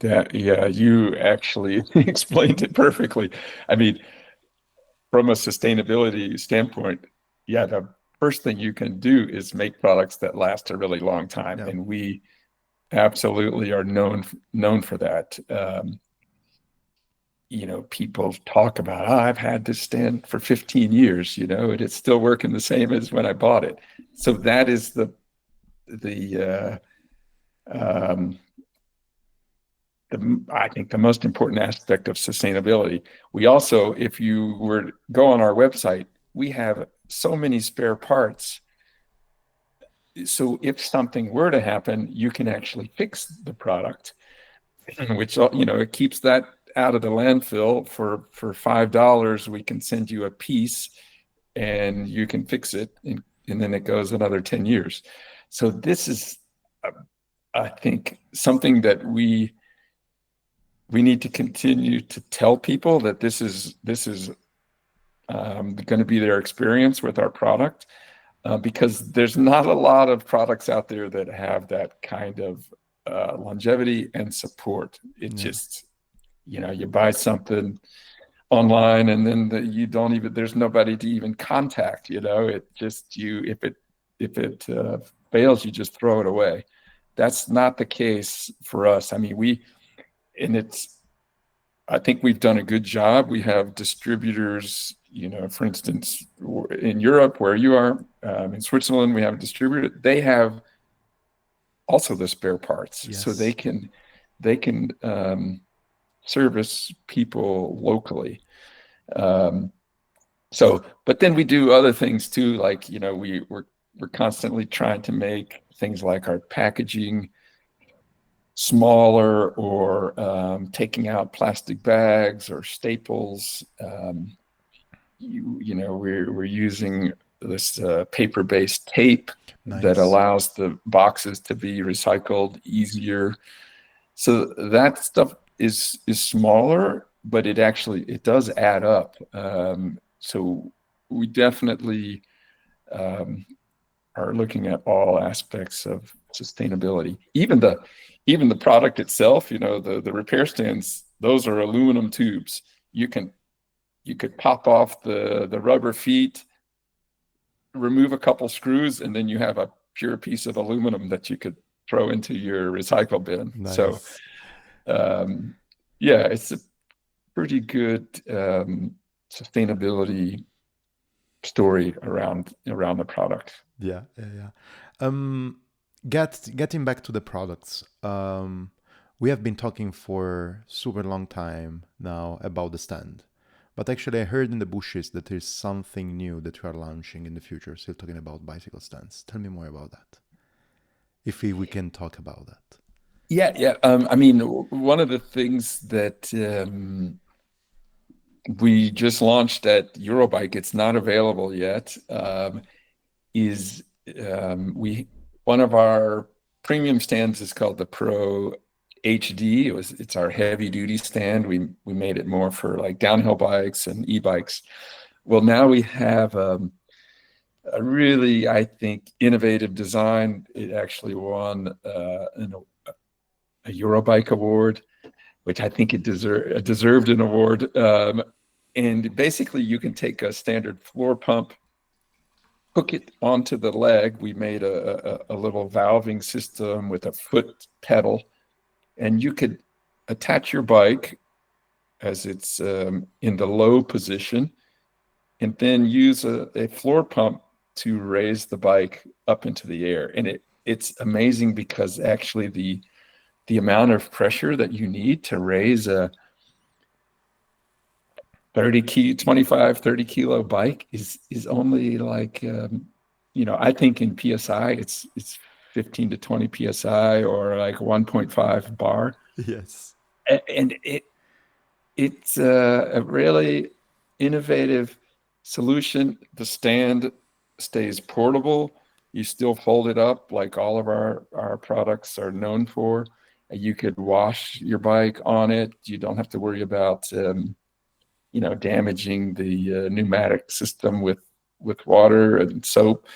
Yeah, you actually explained it perfectly. I mean, from a sustainability standpoint, yeah, the first thing you can do is make products that last a really long time, Yeah. and we absolutely are known for that. People talk about, I've had this stand for 15 years, and it's still working the same as when I bought it. So that is the I think the most important aspect of sustainability. We also, if you were to go on our website, we have so many spare parts. So if something were to happen, you can actually fix the product, which, it keeps that out of the landfill. For $5, we can send you a piece and you can fix it, and then it goes another 10 years. So this is, I think, something that we need to continue to tell people, that this is going to be their experience with our product, because there's not a lot of products out there that have that kind of longevity and support. It Yeah. just, you buy something online and then you don't even, there's nobody to even contact. It just, if it fails, you just throw it away. That's not the case for us. I mean, I think we've done a good job. We have distributors, for instance, in Europe, where you are, in Switzerland, we have a distributor. They have also the spare parts, so they Yes. can service people locally. But then we do other things too, like, we're constantly trying to make things like our packaging smaller, or taking out plastic bags or staples. We're using this paper-based tape that Nice. allows the boxes to be recycled easier. So that stuff is smaller, but it does add up. So we definitely are looking at all aspects of sustainability. Even the product itself, the repair stands, those are aluminum tubes. You could pop off the rubber feet, remove a couple screws, and then you have a pure piece of aluminum that you could throw into your recycle bin. So Nice. yeah, it's a pretty good sustainability story around the product. Yeah, yeah, yeah. Um, getting back to the products. We have been talking for super long time now about the stand, but actually I heard in the bushes that there's something new that you are launching in the future. Still talking about bicycle stands. Tell me more about that. if we can talk about that. Yeah. I mean, one of the things that we just launched at Eurobike, it's not available yet, is we one of our premium stands is called the Pro HD. It's our heavy duty stand. We made it more for like downhill bikes and e-bikes. Well, now we have a really, I think, innovative design. It actually won a Eurobike award, which I think it deserved an award. And basically, you can take a standard floor pump, hook it onto the leg. We made a little valving system with a foot pedal, and you could attach your bike as it's in the low position, and then use a floor pump to raise the bike up into the air. And it's amazing because actually the amount of pressure that you need to raise a 25, 30 kilo bike is only like, I think in PSI, it's 15 to 20 PSI or like 1.5 bar. Yes. And it's a really innovative solution. The stand stays portable. You still fold it up like all of our products are known for. You could wash your bike on it. You don't have to worry about damaging the pneumatic system with water and soap.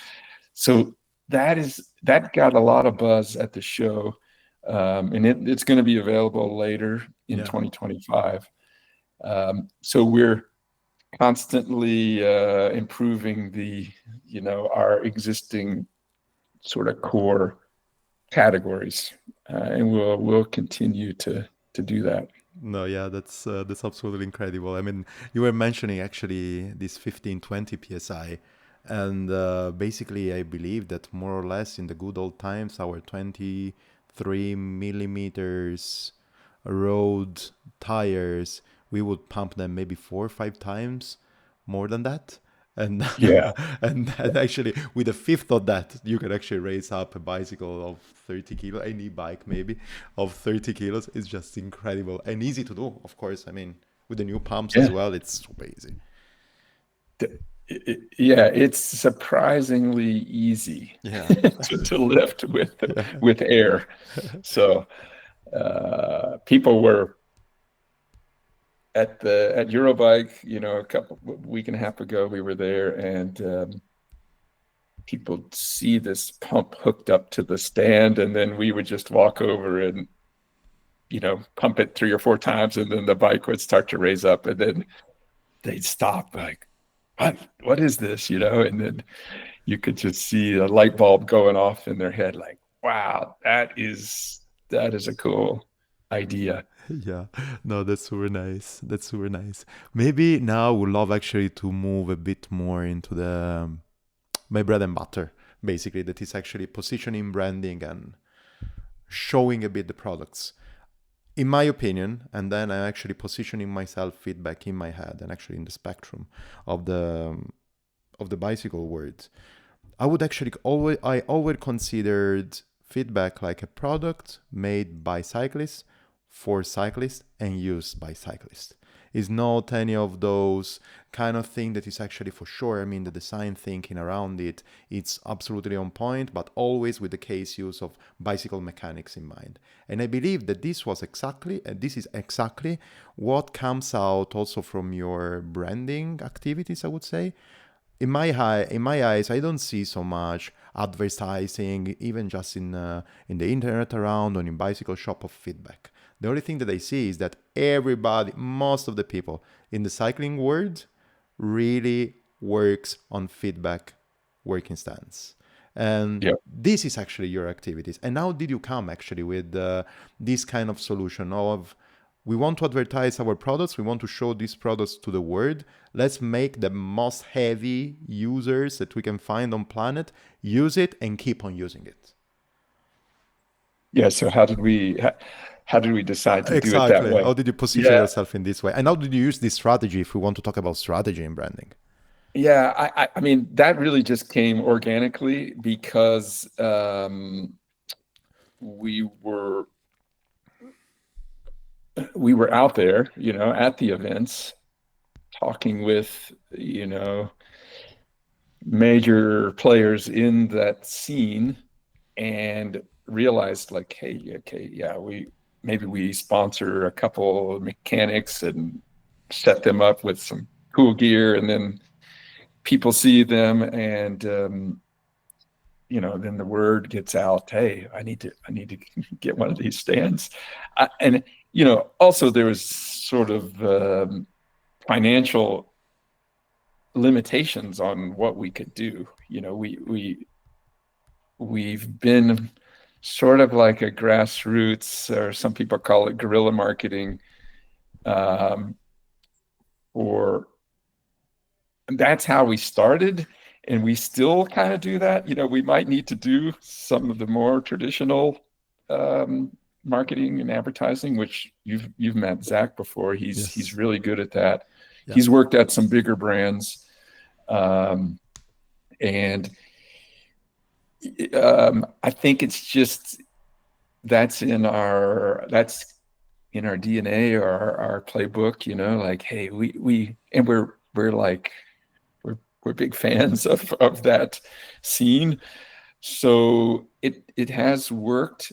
So that got a lot of buzz at the show, and it's going to be available later in 2025. So we're constantly improving our existing sort of core categories, and we'll continue to do that. No, yeah, that's absolutely incredible. I mean, you were mentioning actually this 15-20 psi, and basically, I believe that more or less in the good old times, our 23 millimeters road tires, we would pump them maybe 4 or 5 times more than that. And Yeah. and actually, with a fifth of that, you can actually raise up a bicycle of 30 kilos, any bike maybe of 30 kilos. It's just incredible and easy to do, of course. I mean, with the new pumps as well, it's super easy. It's surprisingly easy to lift with air. So people were at Eurobike, a week and a half ago, we were there, and people see this pump hooked up to the stand, and then we would just walk over and pump it 3 or 4 times, and then the bike would start to raise up, and then they'd stop like, what is this? And then you could just see a light bulb going off in their head, like, wow, that is a cool idea. Yeah, no, that's super nice. That's super nice. Maybe now we'd love actually to move a bit more into the my bread and butter, basically, that is actually positioning, branding, and showing a bit the products. In my opinion, and then I'm actually positioning myself feedback in my head and actually in the spectrum of the bicycle world. I always considered feedback like a product made by cyclists for cyclists and used by cyclists. It's not any of those kind of thing that is actually for sure. I mean, the design thinking around it, it's absolutely on point, but always with the case use of bicycle mechanics in mind. And I believe that this is exactly what comes out also from your branding activities, I would say. In my eyes, I don't see so much advertising, even just in the internet around or in bicycle shop of feedback. The only thing that I see is that most of the people in the cycling world really works on feedback working stance. And this is actually your activities. And how did you come actually with this kind of solution of, we want to advertise our products, we want to show these products to the world, let's make the most heavy users that we can find on planet use it and keep on using it? Yeah, so how did we decide to do it that way? How did you position yourself in this way? And how did you use this strategy, if we want to talk about strategy in branding? Yeah, I mean, that really just came organically because we were out there, at the events, talking with, major players in that scene, and realized like, hey, okay, yeah, maybe we sponsor a couple of mechanics and set them up with some cool gear, and then people see them, and then the word gets out, hey, I need to get one of these stands. And also there was sort of financial limitations on what we could do. We've been sort of like a grassroots, or some people call it guerrilla marketing, um, or that's how we started, and we still kind of do that. We might need to do some of the more traditional um, marketing and advertising, which you've met Zach before. He's Yes. really good at that. Yeah. He's worked at some bigger brands, and I think it's just that's in our DNA, or our playbook. Like, hey, we're like we're big fans of that scene. So it has worked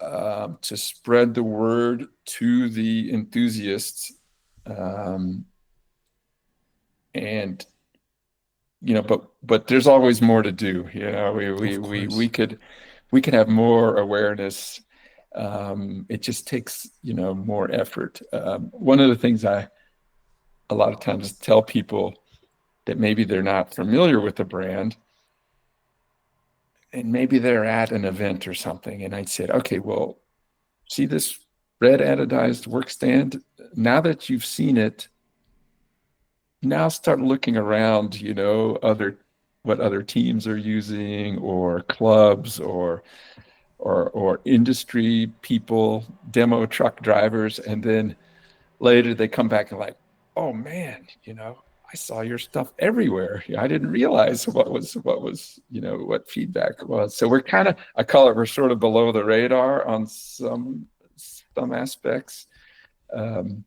to spread the word to the enthusiasts, and but there's always more to do. Of We course. could have more awareness. It just takes more effort. One of the things I a lot of times tell people that maybe they're not familiar with the brand, and maybe they're at an event or something, and I said, okay, well, see this red anodized work stand? Now that you've seen it, now start looking around, what other teams are using, or clubs, or industry people, demo truck drivers, and then later they come back and like, oh man, I saw your stuff everywhere. I didn't realize what feedback was. So I call it, we're sort of below the radar on some aspects. Um,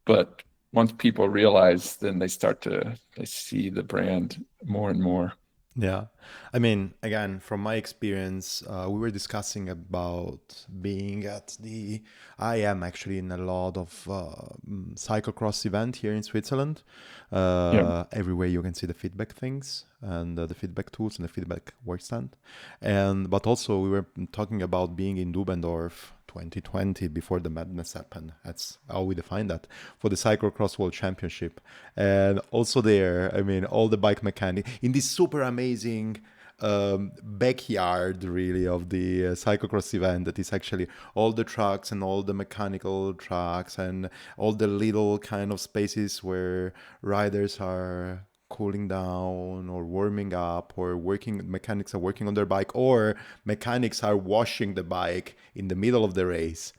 but once people realize, then they see the brand more and more. Yeah. I mean, again, from my experience, we were discussing about being at the. I am actually in a lot of cyclocross event here in Switzerland. Yeah. Everywhere you can see the feedback things and the feedback tools and the feedback workstand. But also we were talking about being in Dubendorf 2020 before the madness happened. That's how we define that for the cyclocross world championship. And also there, I mean, all the bike mechanic in this super amazing backyard really of the cyclocross event, that is actually all the trucks and all the mechanical trucks and all the little kind of spaces where riders are cooling down or warming up, or mechanics are working on their bike, or mechanics are washing the bike in the middle of the race.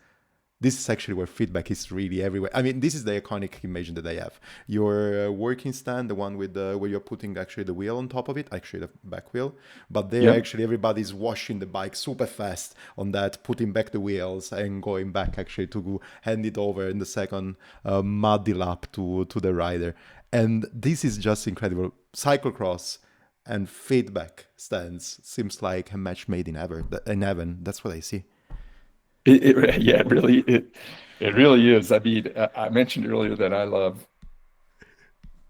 This is actually where feedback is really everywhere. I mean, this is the iconic image that I have. Your working stand, the one with where you're putting actually the wheel on top of it, actually the back wheel. But there, Yep. actually, everybody's washing the bike super fast on that, putting back the wheels and going back actually to hand it over in the second muddy lap to the rider. And this is just incredible. Cyclocross and feedback stands seems like a match made in heaven. That's what I see. Yeah, it really is. I mean, I mentioned earlier that I love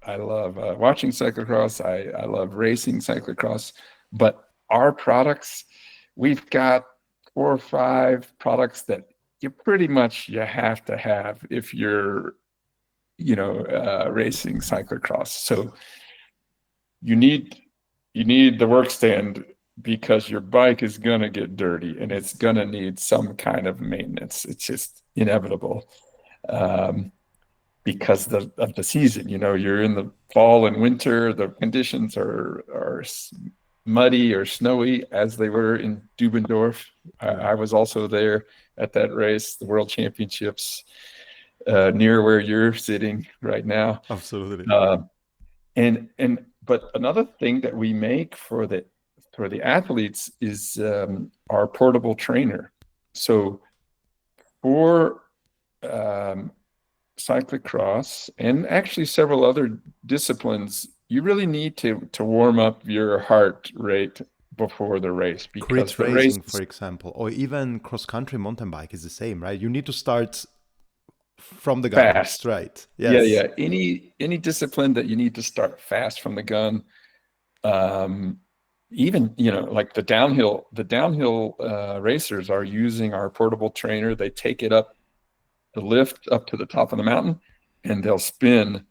watching cyclocross. I love racing cyclocross, but our products, we've got 4 or 5 products that you have to have if you're, racing cyclocross. So you need the work stand, because your bike is going to get dirty and it's going to need some kind of maintenance. It's just inevitable. Um, because of the season. You're in the fall and winter, the conditions are muddy or snowy, as they were in Dubendorf. Yeah, I was also there at that race, the World Championships, near where you're sitting right now. absolutely. Uh, and but another thing that we make for the athletes is our portable trainer. So for cyclocross and actually several other disciplines, you really need to warm up your heart rate before the race, because Crit the race racing, for example, or even cross-country mountain bike is the same, right? You need to start from the gun, fast. straight. Yeah, Yes. yeah. Any discipline that you need to start fast from the gun. Even, like the downhill racers are using our portable trainer. They take it up the lift up to the top of the mountain, and they'll spin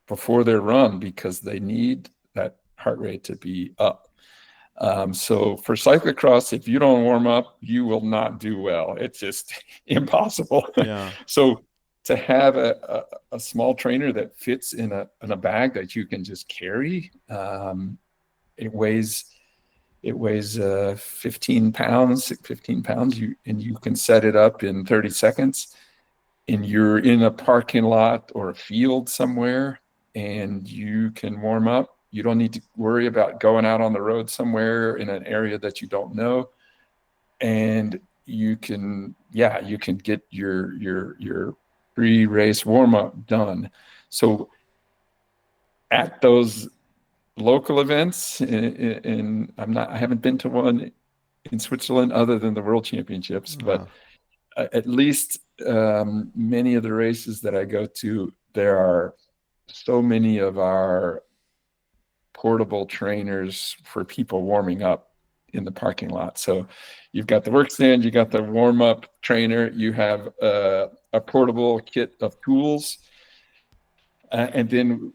before their run because they need that heart rate to be up. So for cyclocross, if you don't warm up, you will not do well. It's just impossible. Yeah. So to have a small trainer that fits in a bag that you can just carry, it weighs 15 pounds, and you can set it up in 30 seconds. And you're in a parking lot or a field somewhere, and you can warm up. You don't need to worry about going out on the road somewhere in an area that you don't know. And you can get your pre-race warm-up done. So at those local events, and I haven't been to one in Switzerland other than the World Championships, but at least many of the races that I go to, there are so many of our portable trainers for people warming up in the parking lot. So you've got the work stand, you got the warm-up trainer, you have a portable kit of tools, and then,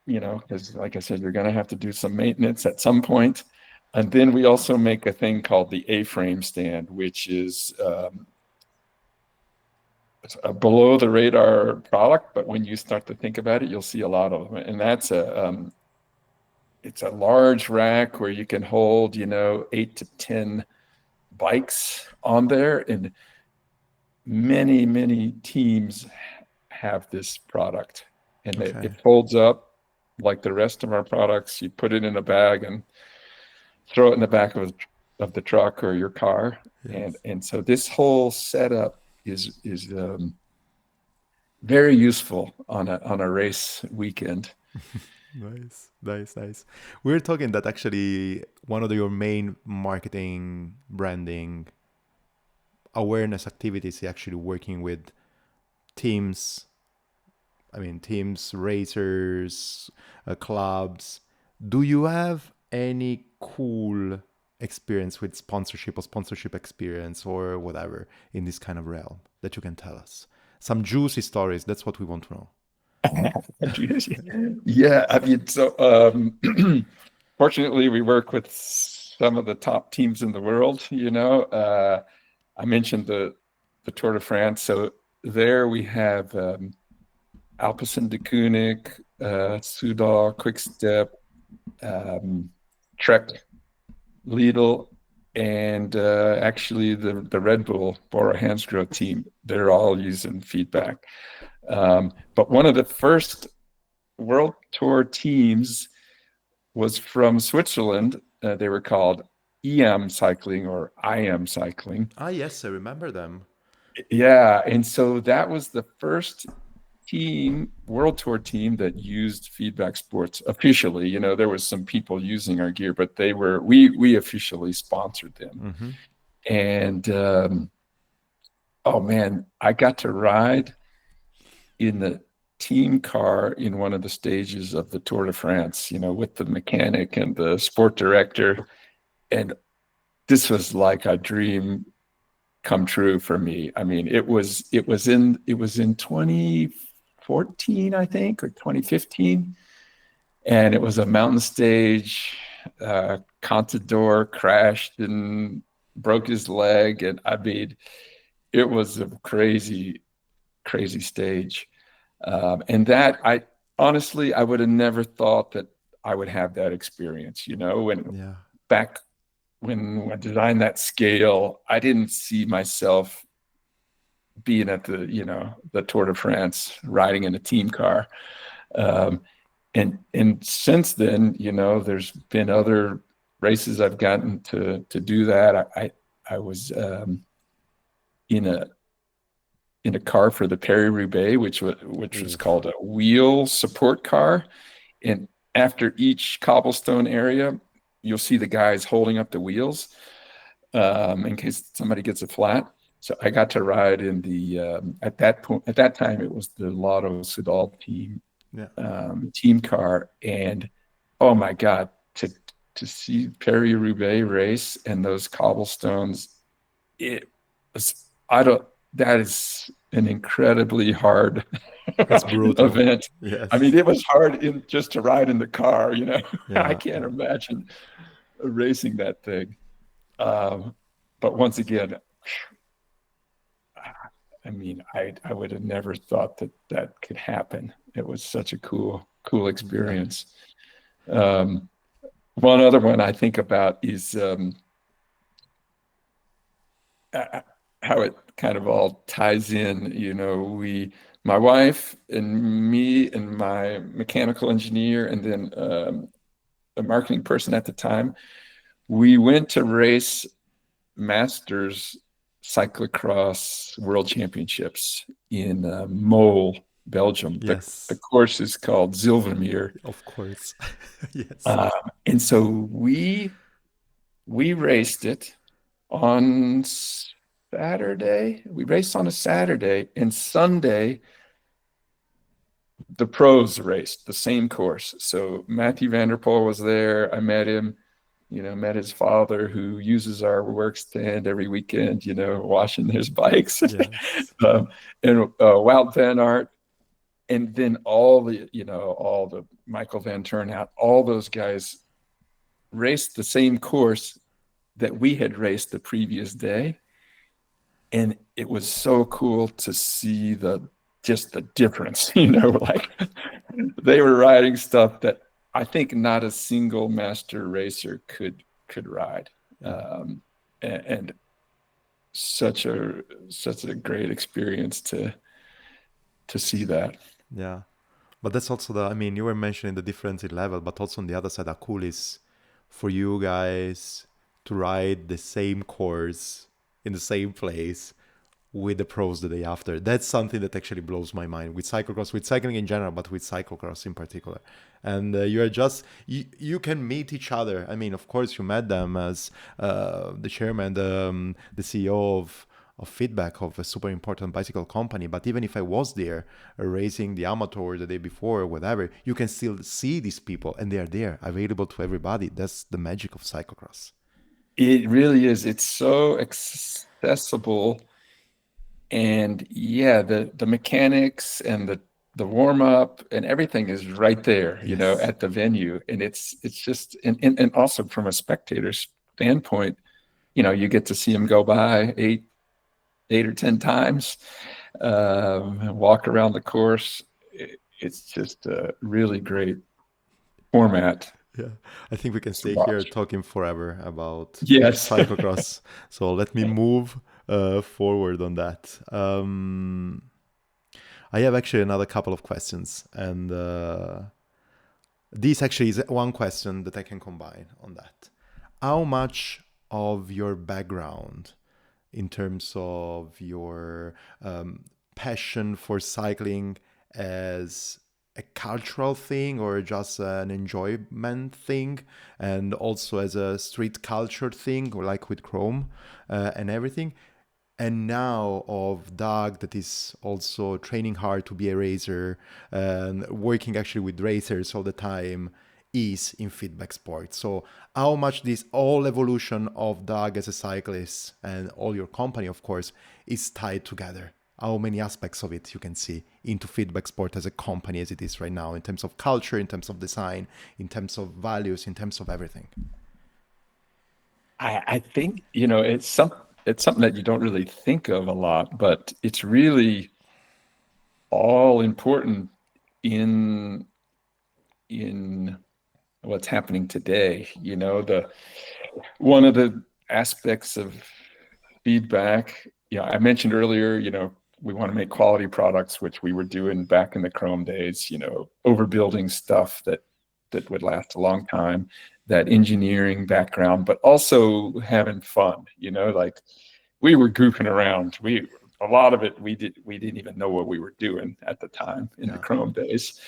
because like I said, you're going to have to do some maintenance at some point. And then we also make a thing called the A-frame stand, which is a below the radar product, but when you start to think about it, you'll see a lot of them. And that's it's a large rack where you can hold, 8 to 10 bikes on there. And many, many teams have this product, and it folds up like the rest of our products. You put it in a bag and throw it in the back of the truck or your car. Yes. And so this whole setup is very useful on a race weekend. Nice. We're talking that actually one of your main marketing, branding, awareness activities is actually working with teams. Teams, racers, clubs. Do you have any cool experience with sponsorship or sponsorship experience or whatever in this kind of realm that you can tell us? Some juicy stories. That's what we want to know. Yeah, so fortunately, we work with some of the top teams in the world. I mentioned the Tour de France. So there we have Alpecin de Koenig, Soudal, Quickstep, Trek, Lidl, and actually the Red Bull Bora Hansgrohe team. They're all using feedback. But one of the first World Tour teams was from Switzerland. They were called EM Cycling or IM Cycling. Ah, yes, I remember them. Yeah, and so that was the first World Tour team that used Feedback Sports officially. There was some people using our gear, but we officially sponsored them. Mm-hmm. And oh man, I got to ride in the team car in one of the stages of the Tour de France, with the mechanic and the sport director. And this was like a dream come true for me. It was in 2014, I think, or 2015. And it was a mountain stage. Contador crashed and broke his leg. And it was a crazy, crazy stage. And that I would have never thought that I would have that experience, back when I designed that scale, I didn't see myself being at the Tour de France, riding in a team car. And since then, there's been other races I've gotten to do that. I was in a car for the Paris-Roubaix, which was called a wheel support car. And after each cobblestone area, you'll see the guys holding up the wheels in case somebody gets a flat. So I got to ride in the at that time it was the Lotto Soudal team team car, and oh my God, to see Paris-Roubaix race and those cobblestones, it was that is an incredibly hard event. Yes. I mean, it was hard just to ride in the car, you know. Yeah. I can't imagine racing that thing. But once again, I mean, I would have never thought that could happen. It was such a cool experience. One other one I think about is how it kind of all ties in. You know, my wife and me and my mechanical engineer and then a marketing person at the time, we went to race Masters cyclocross world championships in Mole, Belgium. Yes. The course is called Zilvermeer. Of course. Yes. And so we raced it on Saturday. We raced on a Saturday, and Sunday the pros raced the same course. So Matthew van der Poel was there. I met him, you know, met his father, who uses our work stand every weekend, you know, washing his bikes. Yes. And Wout van Aert, and then all the Michael Van Turnhout, all those guys raced the same course that we had raced the previous day. And it was so cool to see just the difference, you know, like they were riding stuff that I think not a single master racer could ride. And such a great experience to see that. Yeah. But that's also I mean, you were mentioning the difference in level, but also on the other side, how cool is for you guys to ride the same course in the same place with the pros the day after. That's something that actually blows my mind with cyclocross, with cycling in general, but with cyclocross in particular. And you can meet each other. I mean, of course, you met them as the chairman, the CEO of Feedback, of a super important bicycle company. But even if I was there racing the amateur the day before or whatever, you can still see these people, and they are there, available to everybody. That's the magic of cyclocross. It really is. It's so accessible. And yeah, the mechanics and the warm up and everything is right there, you know, at the venue. And it's just, and also from a spectator's standpoint, you know, you get to see them go by eight or 10 times, walk around the course. It's just a really great format. Yeah, I think we can stay here talking forever about cyclocross. So let me move forward on that. I have actually another couple of questions, and this actually is one question that I can combine on that. How much of your background in terms of your passion for cycling as a cultural thing or just an enjoyment thing, and also as a street culture thing, or like with Chrome and everything, and now of Doug that is also training hard to be a racer and working actually with racers all the time, is in feedback sports. So how much this whole evolution of Doug as a cyclist and all your company, of course, is tied together? How many aspects of it you can see into feedback sport as a company as it is right now, in terms of culture, in terms of design, in terms of values, in terms of everything? I think, you know, it's something that you don't really think of a lot, but it's really all important in what's happening today. You know, one of the aspects of feedback, I mentioned earlier, you know, we want to make quality products, which we were doing back in the Chrome days, you know, overbuilding stuff that would last a long time. that engineering background, but also having fun, like we were goofing around. A lot of it, we didn't even know what we were doing at the time in the Chrome days.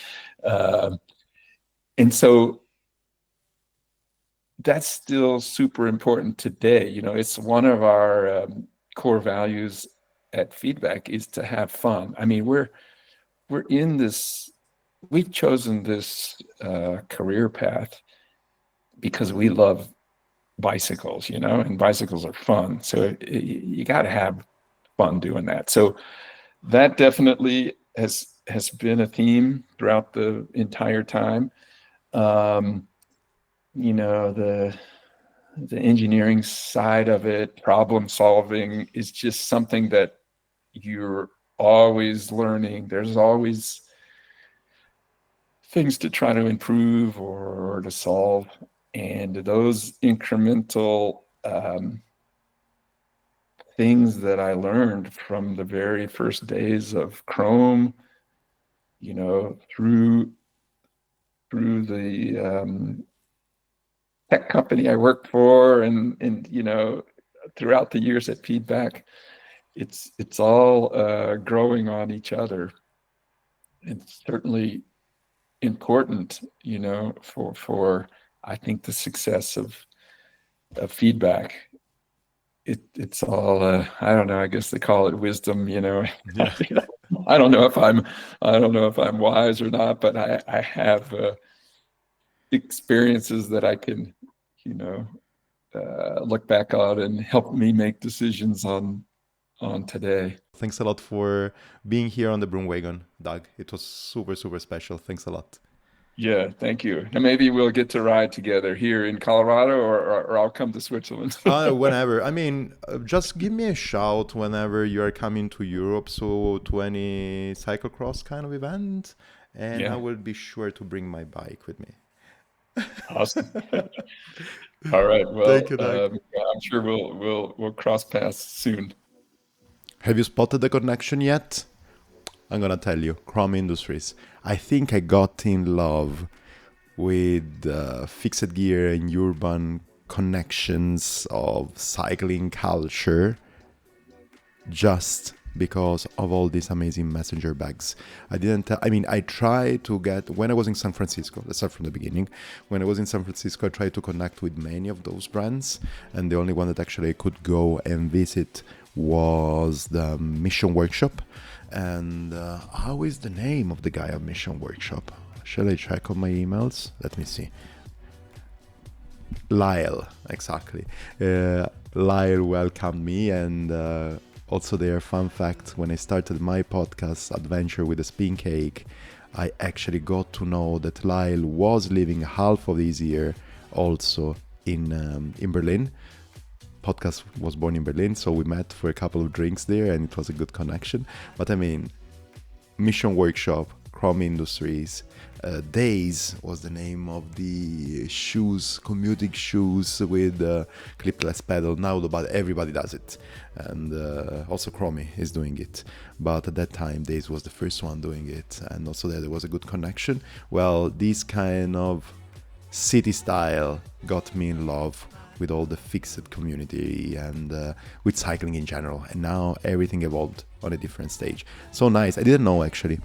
And so that's still super important today. It's one of our core values at Feedback is to have fun. I mean, we've chosen this career path because we love bicycles, and bicycles are fun. So you got to have fun doing that. So that definitely has been a theme throughout the entire time. The engineering side of it, problem solving, is just something that you're always learning. There's always things to try to improve or to solve. And those incremental things that I learned from the very first days of Chrome, through the tech company I worked for, and throughout the years at Feedback, it's all growing on each other. It's certainly important, for I think the success of Feedback. It's all I don't know. I guess they call it wisdom, Yeah. I don't know if I'm wise or not, but I have experiences that I can, look back on and help me make decisions on today. Thanks a lot for being here on the BroomWagon, Doug. It was super, super special. Thanks a lot. Yeah, thank you. And maybe we'll get to ride together here in Colorado, or I'll come to Switzerland. Whenever. I mean, just give me a shout whenever you are coming to Europe, so to any cyclocross kind of event, and I will be sure to bring my bike with me. Awesome. All right. Well, thank you, Doug. I'm sure we'll cross paths soon. Have you spotted the connection yet? I'm gonna tell you, Chrome Industries. I think I got in love with fixed gear and urban connections of cycling culture just because of all these amazing messenger bags. I tried to get, when I was in San Francisco, let's start from the beginning. When I was in San Francisco, I tried to connect with many of those brands, and the only one that actually I could go and visit was the Mission Workshop. And how is the name of the guy of Mission Workshop? Shall I check on my emails? Let me see. Lyle, exactly. Lyle welcomed me, and also their fun fact, when I started my podcast adventure with the spin cake, I actually got to know that Lyle was living half of this year also in Berlin. Podcast was born in Berlin, so we met for a couple of drinks there, and it was a good connection. But I mean, Mission Workshop, Chrome Industries, Days was the name of the shoes, commuting shoes with clipless pedal. Now everybody does it, and also Chromie is doing it. But at that time, Days was the first one doing it, and also there was a good connection. Well, this kind of city style got me in love with all the fixed community and with cycling in general. And now everything evolved on a different stage. So nice. I didn't know actually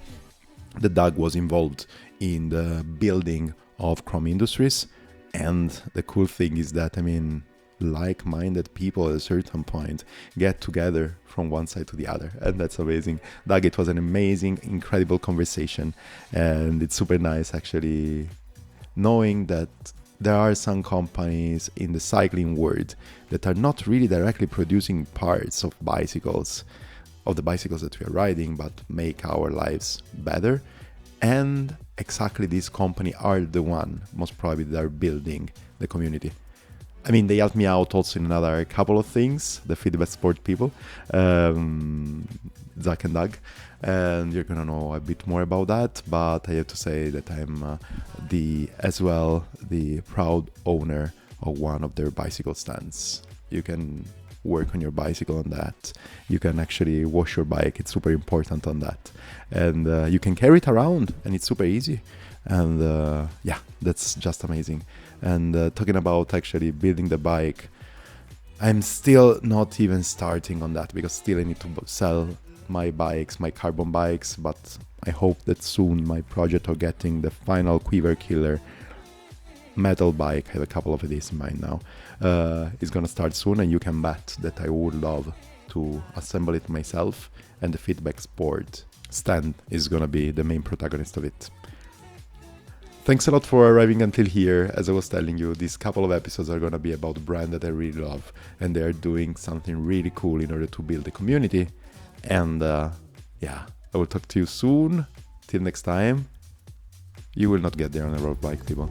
that Doug was involved in the building of Chrome Industries. And the cool thing is that, like-minded people at a certain point get together from one side to the other. And that's amazing. Doug, it was an amazing, incredible conversation. And it's super nice actually knowing that there are some companies in the cycling world that are not really directly producing parts of bicycles, of the bicycles that we are riding, but make our lives better. And exactly these companies are the one, most probably, that are building the community. They helped me out also in another couple of things, the Feedback Sport people, Zach and Doug, and you're gonna know a bit more about that. But I have to say that I'm the proud owner of one of their bicycle stands. You can work on your bicycle on that. You can actually wash your bike. It's super important on that. And you can carry it around, and it's super easy. And yeah, that's just amazing. And talking about actually building the bike, I'm still not even starting on that, because still I need to sell my bikes, my carbon bikes, but I hope that soon my project of getting the final Quiver Killer metal bike, I have a couple of these in mind now, is gonna start soon, and you can bet that I would love to assemble it myself, and the Feedback Sport stand is gonna be the main protagonist of it. Thanks a lot for arriving until here. As I was telling you, these couple of episodes are gonna be about a brand that I really love, and they're doing something really cool in order to build a community. And yeah, I will talk to you soon. Till next time, you will not get there on a road bike, people.